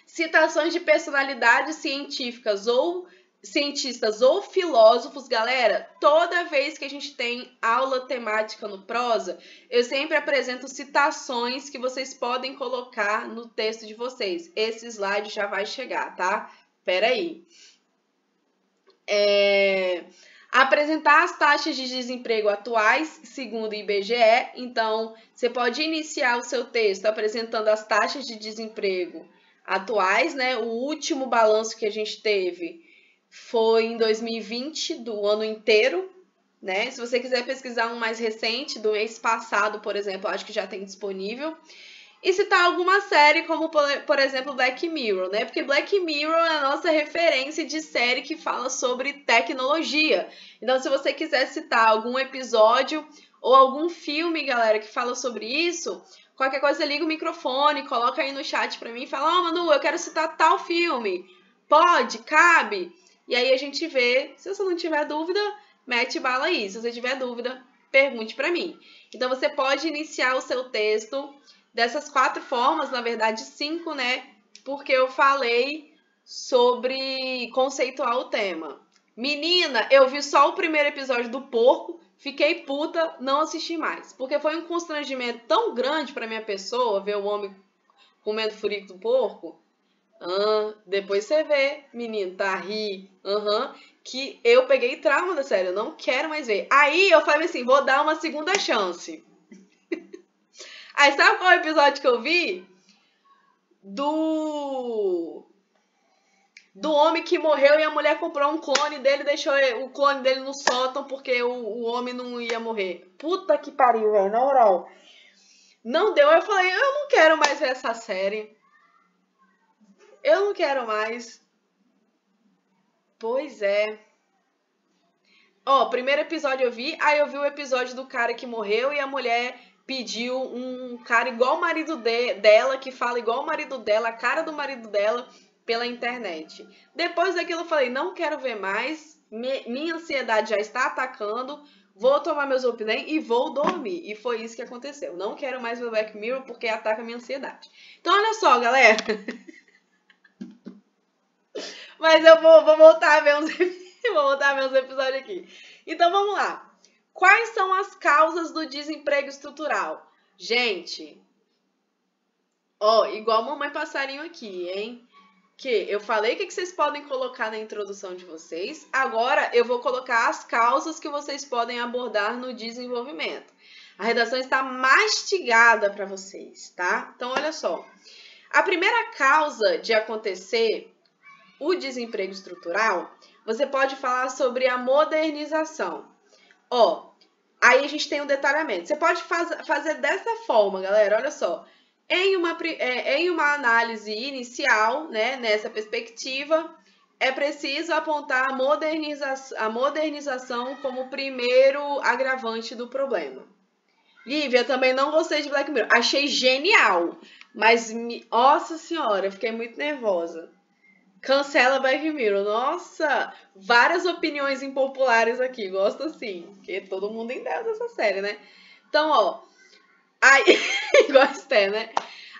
Citações de personalidades científicas ou cientistas ou filósofos, galera, toda vez que a gente tem aula temática no prosa, eu sempre apresento citações que vocês podem colocar no texto de vocês. Esse slide já vai chegar, tá? Pera aí. Apresentar as taxas de desemprego atuais, segundo o IBGE. Então, você pode iniciar o seu texto apresentando as taxas de desemprego atuais, né? O último balanço que a gente teve foi em 2020, do ano inteiro, né? Se você quiser pesquisar um mais recente, do mês passado, por exemplo, acho que já tem disponível. E citar alguma série, como, por exemplo, Black Mirror, né? Porque Black Mirror é a nossa referência de série que fala sobre tecnologia. Então, se você quiser citar algum episódio ou algum filme, galera, que fala sobre isso, qualquer coisa, liga o microfone, coloca aí no chat pra mim e fala: Manu, eu quero citar tal filme. Pode? Cabe? E aí a gente vê. Se você não tiver dúvida, mete bala aí. Se você tiver dúvida, pergunte pra mim. Então, você pode iniciar o seu texto dessas 4 formas, na verdade 5, né? Porque eu falei sobre conceituar o tema. Menina, eu vi só o primeiro episódio do porco, fiquei puta, não assisti mais. Porque foi um constrangimento tão grande pra minha pessoa ver o homem comendo furico do porco. Depois você vê, menino, tá ri, que eu peguei trauma da série, eu não quero mais ver. Aí eu falei assim, vou dar uma segunda chance. Aí sabe qual episódio que eu vi? Do homem que morreu e a mulher comprou um clone dele e deixou o clone dele no sótão porque o homem não ia morrer. Puta que pariu, velho, na moral. Não deu, eu falei, eu não quero mais ver essa série. Eu não quero mais. Pois é. Primeiro episódio eu vi, aí eu vi o episódio do cara que morreu e a mulher pediu um cara igual o marido dela, que fala igual o marido dela, a cara do marido dela, pela internet. Depois daquilo eu falei, não quero ver mais, minha ansiedade já está atacando, vou tomar meus Zolpidem e vou dormir. E foi isso que aconteceu. Não quero mais ver Black Mirror porque ataca a minha ansiedade. Então olha só, galera. Mas eu vou voltar a ver uns episódios aqui. Então vamos lá. Quais são as causas do desemprego estrutural? Gente, igual mamãe passarinho aqui, hein? Que eu falei o que vocês podem colocar na introdução de vocês. Agora eu vou colocar as causas que vocês podem abordar no desenvolvimento. A redação está mastigada para vocês, tá? Então, olha só. A primeira causa de acontecer o desemprego estrutural, você pode falar sobre a modernização. Aí a gente tem um detalhamento. Você pode fazer dessa forma, galera, olha só. Em uma análise inicial, né, nessa perspectiva, é preciso apontar a modernização como o primeiro agravante do problema. Lívia, também não gostei de Black Mirror. Achei genial, mas, nossa senhora, eu fiquei muito nervosa. Cancela Black Mirror. Nossa, várias opiniões impopulares aqui. Gosto assim, porque todo mundo endeusa essa série, né? Então, aí, igual a Sté, né?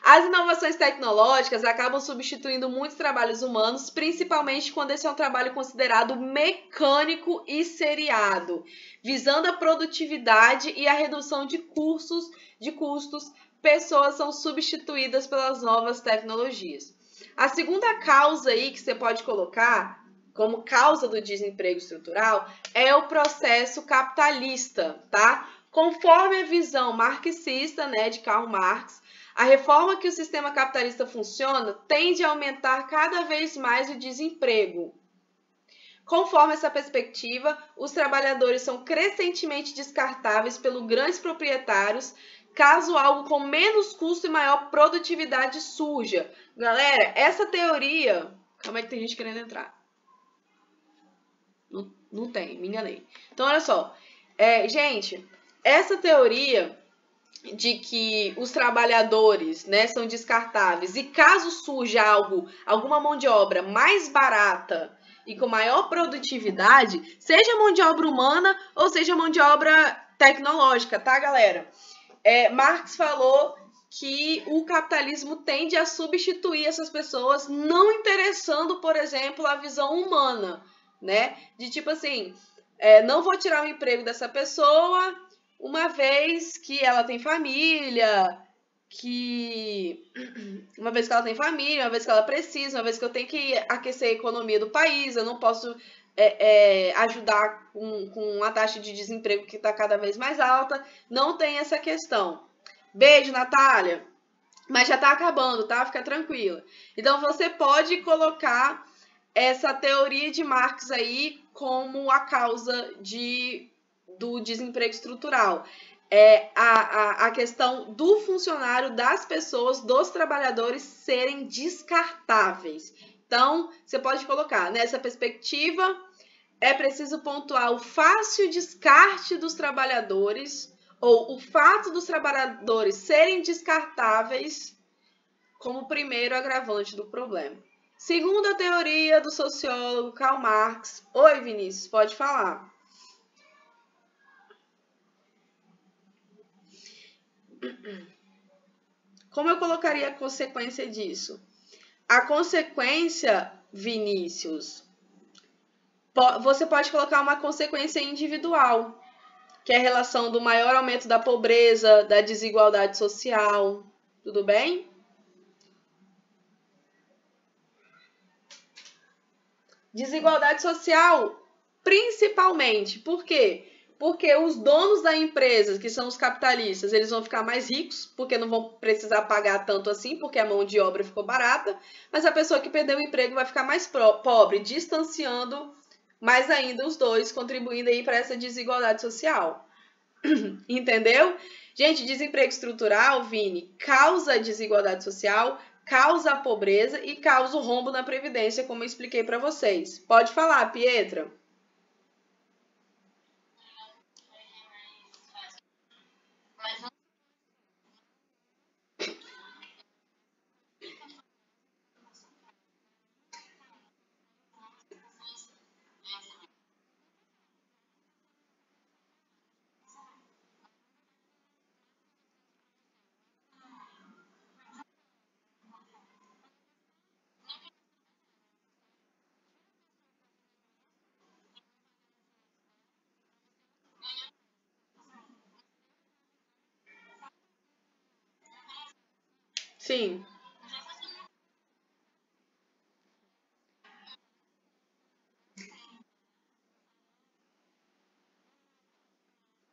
As inovações tecnológicas acabam substituindo muitos trabalhos humanos, principalmente quando esse é um trabalho considerado mecânico e seriado, visando a produtividade e a redução de custos. Pessoas são substituídas pelas novas tecnologias. A segunda causa aí que você pode colocar como causa do desemprego estrutural é o processo capitalista, tá? Conforme a visão marxista, né, de Karl Marx, a reforma que o sistema capitalista funciona tende a aumentar cada vez mais o desemprego. Conforme essa perspectiva, os trabalhadores são crescentemente descartáveis pelos grandes proprietários, caso algo com menos custo e maior produtividade surja. Galera, essa teoria... Calma aí que tem gente querendo entrar. Não tem, me enganei. Então, olha só. Gente, essa teoria de que os trabalhadores, né, são descartáveis e caso surja alguma mão de obra mais barata e com maior produtividade, seja mão de obra humana ou seja mão de obra tecnológica, tá, galera? Marx falou que o capitalismo tende a substituir essas pessoas, não interessando, por exemplo, a visão humana, né? De tipo assim, não vou tirar o emprego dessa pessoa, uma vez que ela tem família, uma vez que ela precisa, uma vez que eu tenho que aquecer a economia do país, eu não posso ajudar com a taxa de desemprego que está cada vez mais alta, não tem essa questão. Beijo, Natália! Mas já está acabando, tá? Fica tranquila. Então, você pode colocar essa teoria de Marx aí como a causa do desemprego estrutural. A questão do funcionário, das pessoas, dos trabalhadores serem descartáveis. Então, você pode colocar nessa perspectiva, é preciso pontuar o fácil descarte dos trabalhadores ou o fato dos trabalhadores serem descartáveis como primeiro agravante do problema. Segundo a teoria do sociólogo Karl Marx. Oi, Vinícius, pode falar. Como eu colocaria a consequência disso? A consequência, Vinícius, você pode colocar uma consequência individual, que é a relação do maior aumento da pobreza, da desigualdade social. Tudo bem? Desigualdade social, principalmente. Por quê? Porque os donos da empresa, que são os capitalistas, eles vão ficar mais ricos, porque não vão precisar pagar tanto assim, porque a mão de obra ficou barata, mas a pessoa que perdeu o emprego vai ficar mais pobre, distanciando mais ainda os dois, contribuindo aí para essa desigualdade social. Entendeu? Gente, desemprego estrutural, Vini, causa desigualdade social, causa a pobreza e causa o rombo na Previdência, como eu expliquei para vocês. Pode falar, Pietra. Sim.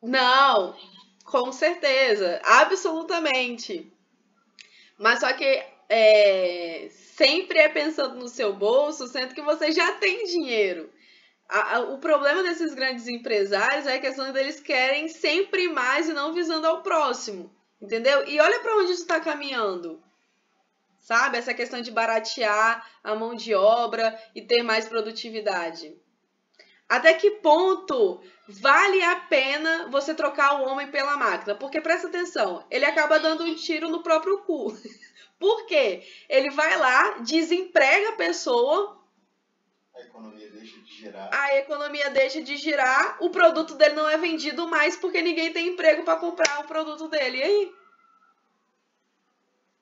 Não, com certeza, absolutamente. Mas só que sempre é pensando no seu bolso, sendo que você já tem dinheiro. O problema desses grandes empresários é a questão deles querem sempre mais e não visando ao próximo, entendeu? E olha para onde isso está caminhando, sabe? Essa questão de baratear a mão de obra e ter mais produtividade. Até que ponto vale a pena você trocar o homem pela máquina? Porque presta atenção, ele acaba dando um tiro no próprio cu. Por quê? Ele vai lá, desemprega a pessoa. A economia deixa de girar. A economia deixa de girar, o produto dele não é vendido mais porque ninguém tem emprego para comprar o produto dele. E aí?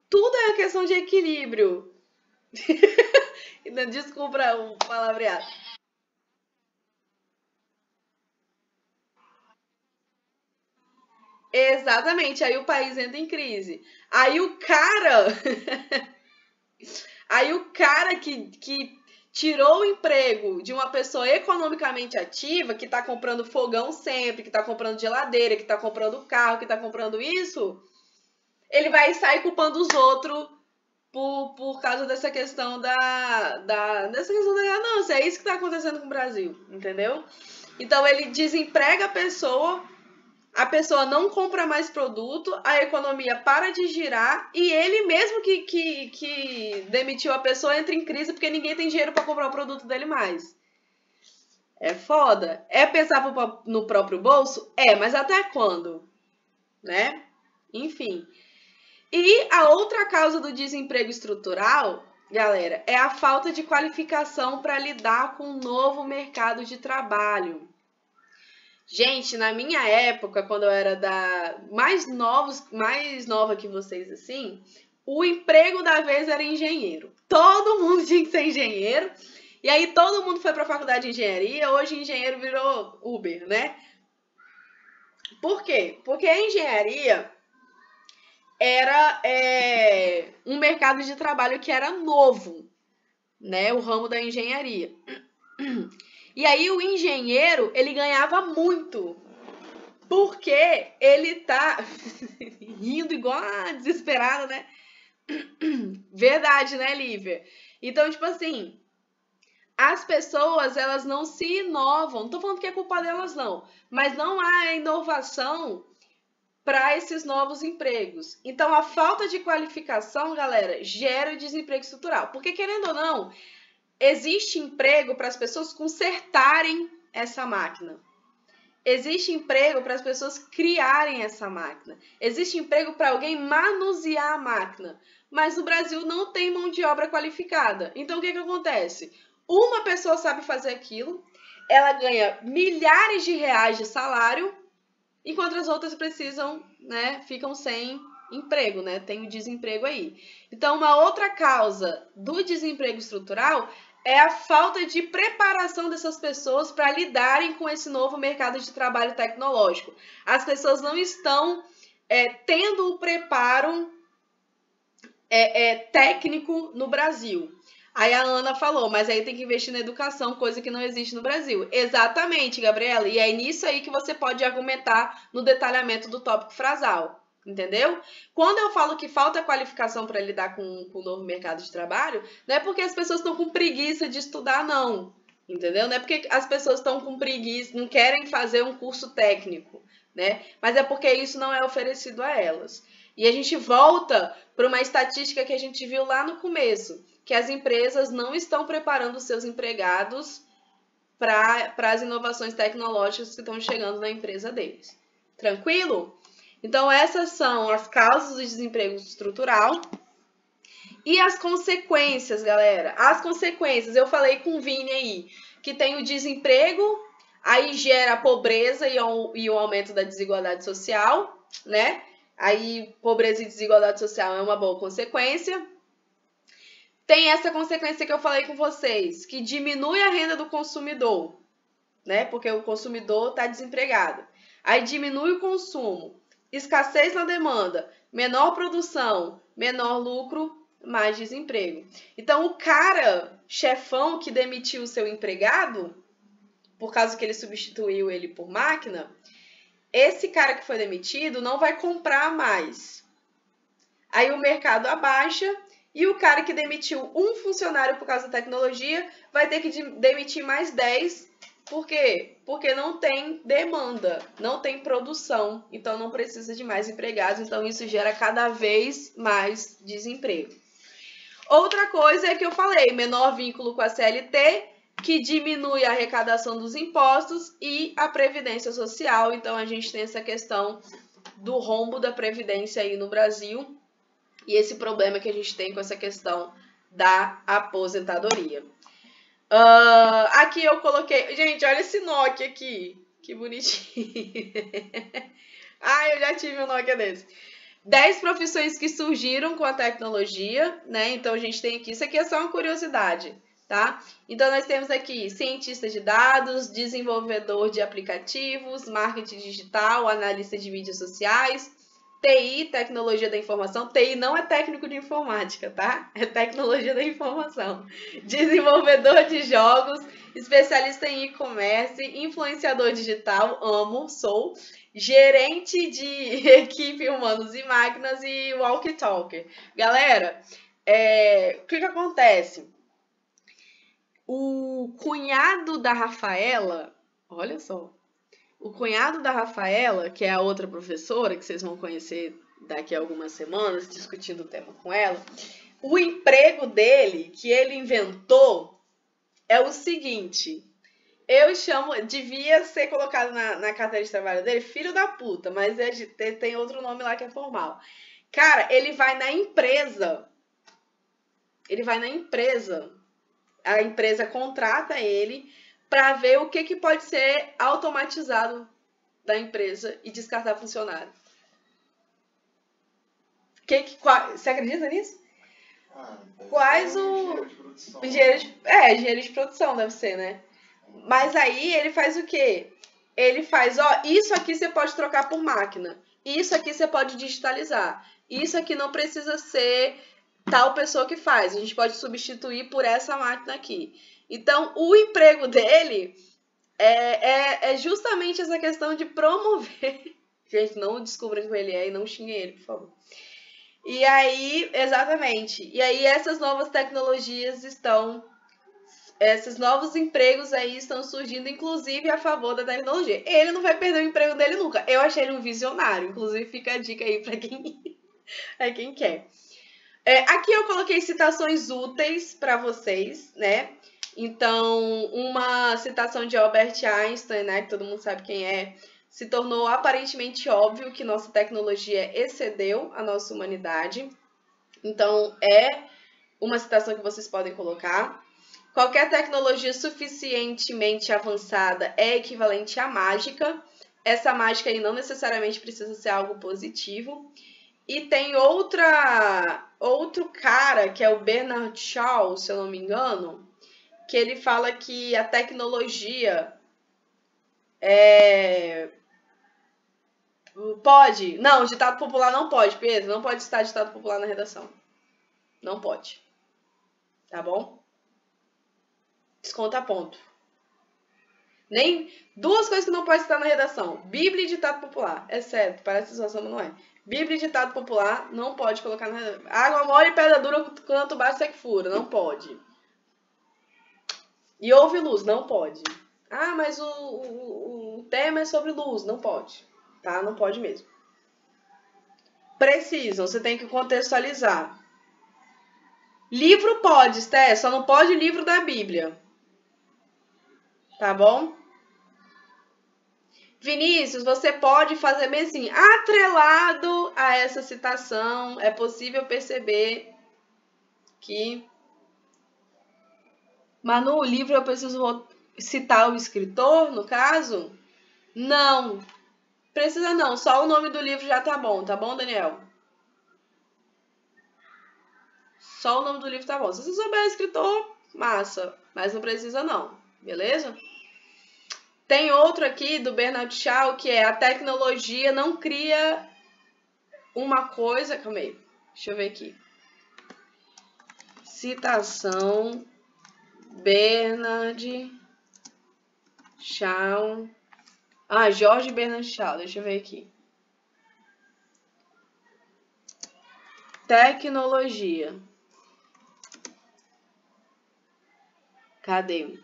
Tudo é uma questão de equilíbrio. Desculpa o palavreado. Exatamente, aí o país entra em crise. Aí o cara que tirou o emprego de uma pessoa economicamente ativa, que está comprando fogão sempre, que está comprando geladeira, que está comprando carro, que está comprando isso, ele vai sair culpando os outros por causa dessa questão dessa questão da ganância. É isso que está acontecendo com o Brasil, entendeu? Então ele desemprega a pessoa não compra mais produto, a economia para de girar e ele mesmo que demitiu a pessoa entra em crise porque ninguém tem dinheiro para comprar o produto dele mais. É foda. É pensar no próprio bolso? Mas até quando? Né? enfim. E a outra causa do desemprego estrutural, galera, é a falta de qualificação para lidar com o novo mercado de trabalho. Gente, na minha época, quando eu era mais nova que vocês, assim, o emprego da vez era engenheiro. Todo mundo tinha que ser engenheiro. E aí todo mundo foi para a faculdade de engenharia. Hoje engenheiro virou Uber, né? Por quê? Porque a engenharia era um mercado de trabalho que era novo, né? O ramo da engenharia. E aí o engenheiro, ele ganhava muito, porque ele tá rindo igual desesperado, né? Verdade, né, Lívia? Então, tipo assim, as pessoas, elas não se inovam. Não tô falando que é culpa delas, não. Mas não há inovação para esses novos empregos. Então, a falta de qualificação, galera, gera o desemprego estrutural. Porque, querendo ou não, existe emprego para as pessoas consertarem essa máquina. Existe emprego para as pessoas criarem essa máquina. Existe emprego para alguém manusear a máquina. Mas no Brasil não tem mão de obra qualificada. Então, o que acontece? Uma pessoa sabe fazer aquilo, ela ganha milhares de reais de salário, enquanto as outras precisam, né, ficam sem emprego, né? Tem o desemprego aí. Então, uma outra causa do desemprego estrutural é a falta de preparação dessas pessoas para lidarem com esse novo mercado de trabalho tecnológico. As pessoas não estão tendo o preparo técnico no Brasil. Aí a Ana falou, mas aí tem que investir na educação, coisa que não existe no Brasil. Exatamente, Gabriela. E é nisso aí que você pode argumentar no detalhamento do tópico frasal. Entendeu? Quando eu falo que falta qualificação para lidar com o novo mercado de trabalho, não é porque as pessoas estão com preguiça de estudar, não. Entendeu? Não é porque as pessoas estão com preguiça, não querem fazer um curso técnico, né? Mas é porque isso não é oferecido a elas. E a gente volta para uma estatística que a gente viu lá no começo, que as empresas não estão preparando seus empregados para as inovações tecnológicas que estão chegando na empresa deles. Tranquilo? Então, essas são as causas do desemprego estrutural e as consequências, galera. As consequências, eu falei com o Vini aí, que tem o desemprego, aí gera a pobreza e o aumento da desigualdade social, né? Aí, pobreza e desigualdade social é uma boa consequência. Tem essa consequência que eu falei com vocês, que diminui a renda do consumidor, né? Porque o consumidor está desempregado. Aí diminui o consumo. Escassez na demanda, menor produção, menor lucro, mais desemprego. Então, o cara, chefão que demitiu o seu empregado, por causa que ele substituiu ele por máquina, esse cara que foi demitido não vai comprar mais. Aí o mercado abaixa e o cara que demitiu um funcionário por causa da tecnologia vai ter que demitir mais 10. Por quê? Porque não tem demanda, não tem produção, então não precisa de mais empregados, então isso gera cada vez mais desemprego. Outra coisa é que eu falei, menor vínculo com a CLT, que diminui a arrecadação dos impostos e a previdência social, então a gente tem essa questão do rombo da previdência aí no Brasil e esse problema que a gente tem com essa questão da aposentadoria. Aqui eu coloquei... Gente, olha esse Nokia aqui. Que bonitinho. Eu já tive um Nokia desse. 10 profissões que surgiram com a tecnologia, né? Então, a gente tem aqui... Isso aqui é só uma curiosidade, tá? Então, nós temos aqui cientista de dados, desenvolvedor de aplicativos, marketing digital, analista de mídias sociais, TI, tecnologia da informação. TI não é técnico de informática, tá? É tecnologia da informação. Desenvolvedor de jogos, especialista em e-commerce, influenciador digital, sou. Gerente de equipe humanos e máquinas e walkie-talkie. Galera, o que acontece? O cunhado da Rafaela, olha só. O cunhado da Rafaela, que é a outra professora, que vocês vão conhecer daqui a algumas semanas, discutindo o tema com ela, o emprego dele, que ele inventou, é o seguinte: Eu chamo, devia ser colocado na carteira de trabalho dele, filho da puta, mas tem outro nome lá que é formal. Cara, ele vai na empresa. A empresa contrata ele para ver o que pode ser automatizado da empresa e descartar funcionário. Você acredita nisso? Quais o... Engenheiro de produção deve ser, né? Mas aí ele faz o quê? Ele faz, ó, isso aqui você pode trocar por máquina. Isso aqui você pode digitalizar. Isso aqui não precisa ser tal pessoa que faz. A gente pode substituir por essa máquina aqui. Então, o emprego dele é justamente essa questão de promover. Gente, não descubram quem ele é e não xinguem ele, por favor. E aí, exatamente. E aí, essas novas tecnologias esses novos empregos aí estão surgindo, inclusive a favor da tecnologia. Ele não vai perder o emprego dele nunca. Eu achei ele um visionário. Inclusive, fica a dica aí para quem quer. Aqui eu coloquei citações úteis para vocês, né? Então, uma citação de Albert Einstein, né? Que todo mundo sabe quem é. Se tornou aparentemente óbvio que nossa tecnologia excedeu a nossa humanidade. Então, é uma citação que vocês podem colocar. Qualquer tecnologia suficientemente avançada é equivalente à mágica. Essa mágica aí não necessariamente precisa ser algo positivo. E tem outro cara, que é o Bernard Shaw, se eu não me engano, que ele fala que a tecnologia pode. Não, ditado popular não pode, Pedro. Não pode citar ditado popular na redação. Não pode. Tá bom? Desconta ponto. Nem duas coisas que não pode citar na redação. Bíblia e ditado popular. É certo, parece zoação, mas não é. Bíblia e ditado popular não pode colocar na redação. Água mole e pedra dura, quanto basta é que fura. Não pode. E houve luz. Não pode. Ah, mas o tema é sobre luz. Não pode. Tá? Não pode mesmo. Precisam. Você tem que contextualizar. Livro pode, Sté. Só não pode livro da Bíblia. Tá bom? Vinícius, você pode fazer mesmo atrelado a essa citação. É possível perceber que... Manu, o livro eu preciso citar o escritor, no caso? Não. Precisa não. Só o nome do livro já tá bom, Daniel? Só o nome do livro tá bom. Se você souber o escritor, massa. Mas não precisa não. Beleza? Tem outro aqui do Bernard Shaw, que é a tecnologia não cria uma coisa... Calma aí, deixa eu ver aqui. Citação Bernard Shaw. Ah, Jorge Bernard Shaw, deixa eu ver aqui. Tecnologia. Cadê?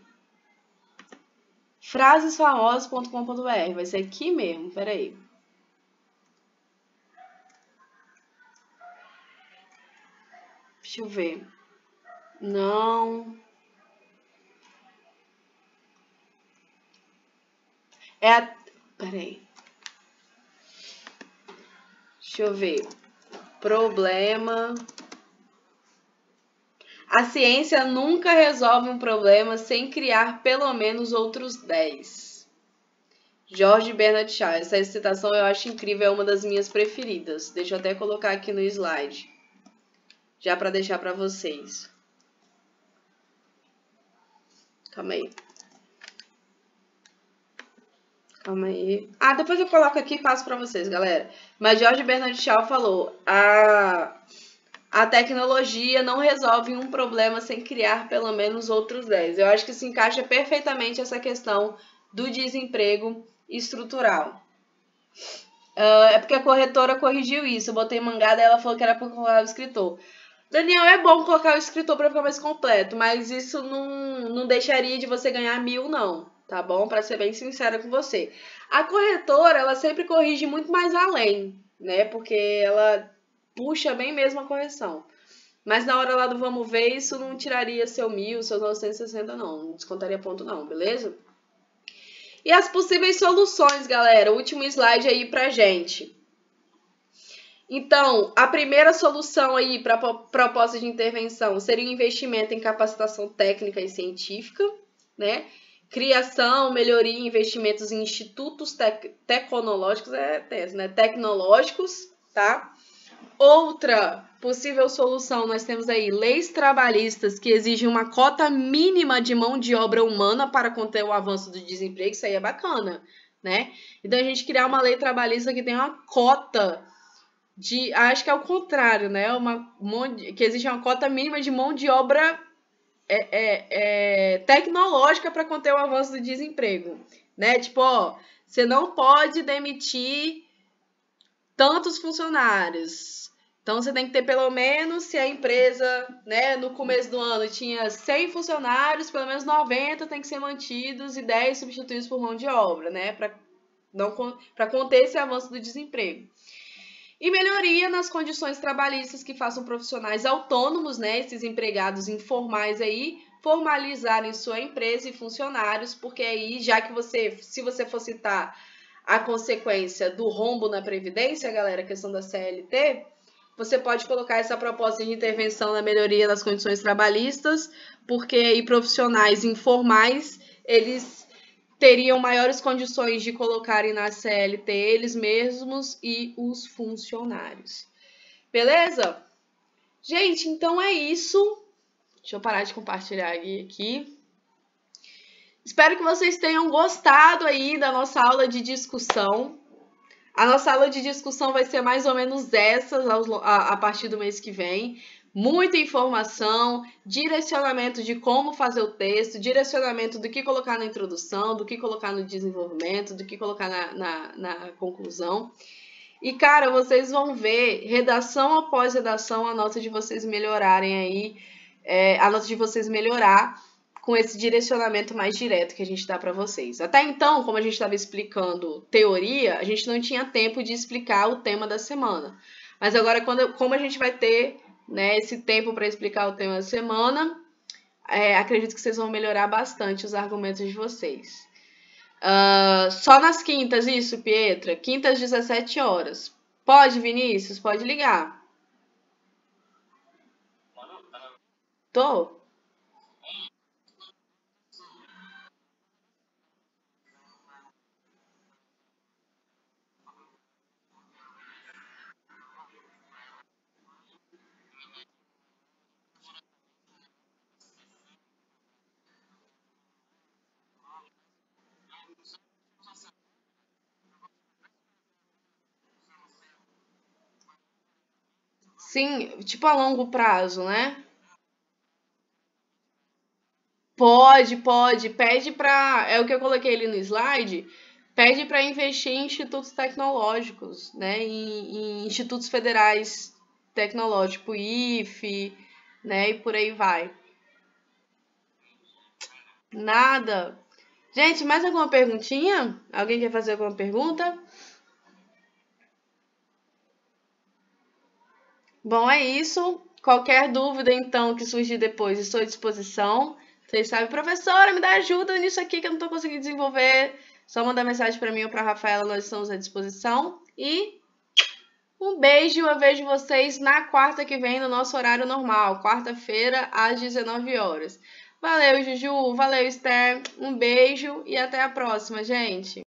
Frasesfamosas.com.br. Vai ser aqui mesmo, peraí. Deixa eu ver. Não. Peraí. Deixa eu ver. Problema. A ciência nunca resolve um problema sem criar pelo menos outros 10. Jorge Bernard Shaw. Essa citação eu acho incrível, é uma das minhas preferidas. Deixa eu até colocar aqui no slide. Já para deixar para vocês. Calma aí. Calma aí. Ah, depois eu coloco aqui e passo para vocês, galera. Mas Jorge Bernard Shaw falou: a tecnologia não resolve um problema sem criar pelo menos outros 10. Eu acho que se encaixa perfeitamente essa questão do desemprego estrutural. É porque a corretora corrigiu isso. Eu botei mangada e ela falou que era para colocar o escritor. Daniel, é bom colocar o escritor para ficar mais completo, mas isso não deixaria de você ganhar 1.000, não. Tá bom? Para ser bem sincera com você. A corretora, ela sempre corrige muito mais além, né? Porque ela puxa bem mesmo a correção. Mas na hora lá do vamos ver, isso não tiraria seu 1.000, seus 960, não. Não descontaria ponto, não, beleza? E as possíveis soluções, galera. O último slide aí pra gente. Então, a primeira solução aí para proposta de intervenção seria o investimento em capacitação técnica e científica, né? Criação, melhoria e investimentos em institutos tecnológicos, tecnológicos, tá? Outra possível solução, nós temos aí leis trabalhistas que exigem uma cota mínima de mão de obra humana para conter o avanço do desemprego, isso aí é bacana, né? Então, a gente criar uma lei trabalhista que tem uma cota de, acho que é o contrário, né? Que existe uma cota mínima de mão de obra tecnológica para conter o avanço do desemprego, né? Tipo, ó, você não pode demitir tantos funcionários. Então, você tem que ter pelo menos, se a empresa, né, no começo do ano tinha 100 funcionários, pelo menos 90 tem que ser mantidos e 10 substituídos por mão de obra, né? Para conter esse avanço do desemprego. E melhoria nas condições trabalhistas que façam profissionais autônomos, né, esses empregados informais aí, formalizarem sua empresa e funcionários, porque aí, já que se você for citar a consequência do rombo na Previdência, galera, a questão da CLT, você pode colocar essa proposta de intervenção na melhoria das condições trabalhistas, porque aí profissionais informais, eles teriam maiores condições de colocarem na CLT eles mesmos e os funcionários. Beleza? Gente, então é isso. Deixa eu parar de compartilhar aqui. Espero que vocês tenham gostado aí da nossa aula de discussão. A nossa aula de discussão vai ser mais ou menos essas a partir do mês que vem. Muita informação, direcionamento de como fazer o texto, direcionamento do que colocar na introdução, do que colocar no desenvolvimento, do que colocar na conclusão. E, cara, vocês vão ver, redação após redação, a nota de vocês melhorarem aí, a nota de vocês melhorar com esse direcionamento mais direto que a gente dá para vocês. Até então, como a gente estava explicando teoria, a gente não tinha tempo de explicar o tema da semana. Mas agora, como a gente vai ter, né, esse tempo para explicar o tema da semana, acredito que vocês vão melhorar bastante os argumentos de vocês. Só nas quintas, isso, Pietra? Quintas, 17 horas. Pode, Vinícius? Pode ligar. Tô. Sim, tipo a longo prazo, né? Pode. Pede para. É o que eu coloquei ali no slide. Pede para investir em institutos tecnológicos, né? Em institutos federais tecnológicos, IFE, né? E por aí vai. Nada. Gente, mais alguma perguntinha? Alguém quer fazer alguma pergunta? Bom, é isso. Qualquer dúvida, então, que surgir depois, estou à disposição. Vocês sabem, professora, me dá ajuda nisso aqui que eu não estou conseguindo desenvolver. Só mandar mensagem para mim ou para a Rafaela, nós estamos à disposição. E um beijo, eu vejo vocês na quarta que vem, no nosso horário normal. Quarta-feira, às 19 horas. Valeu, Juju. Valeu, Esther. Um beijo e até a próxima, gente.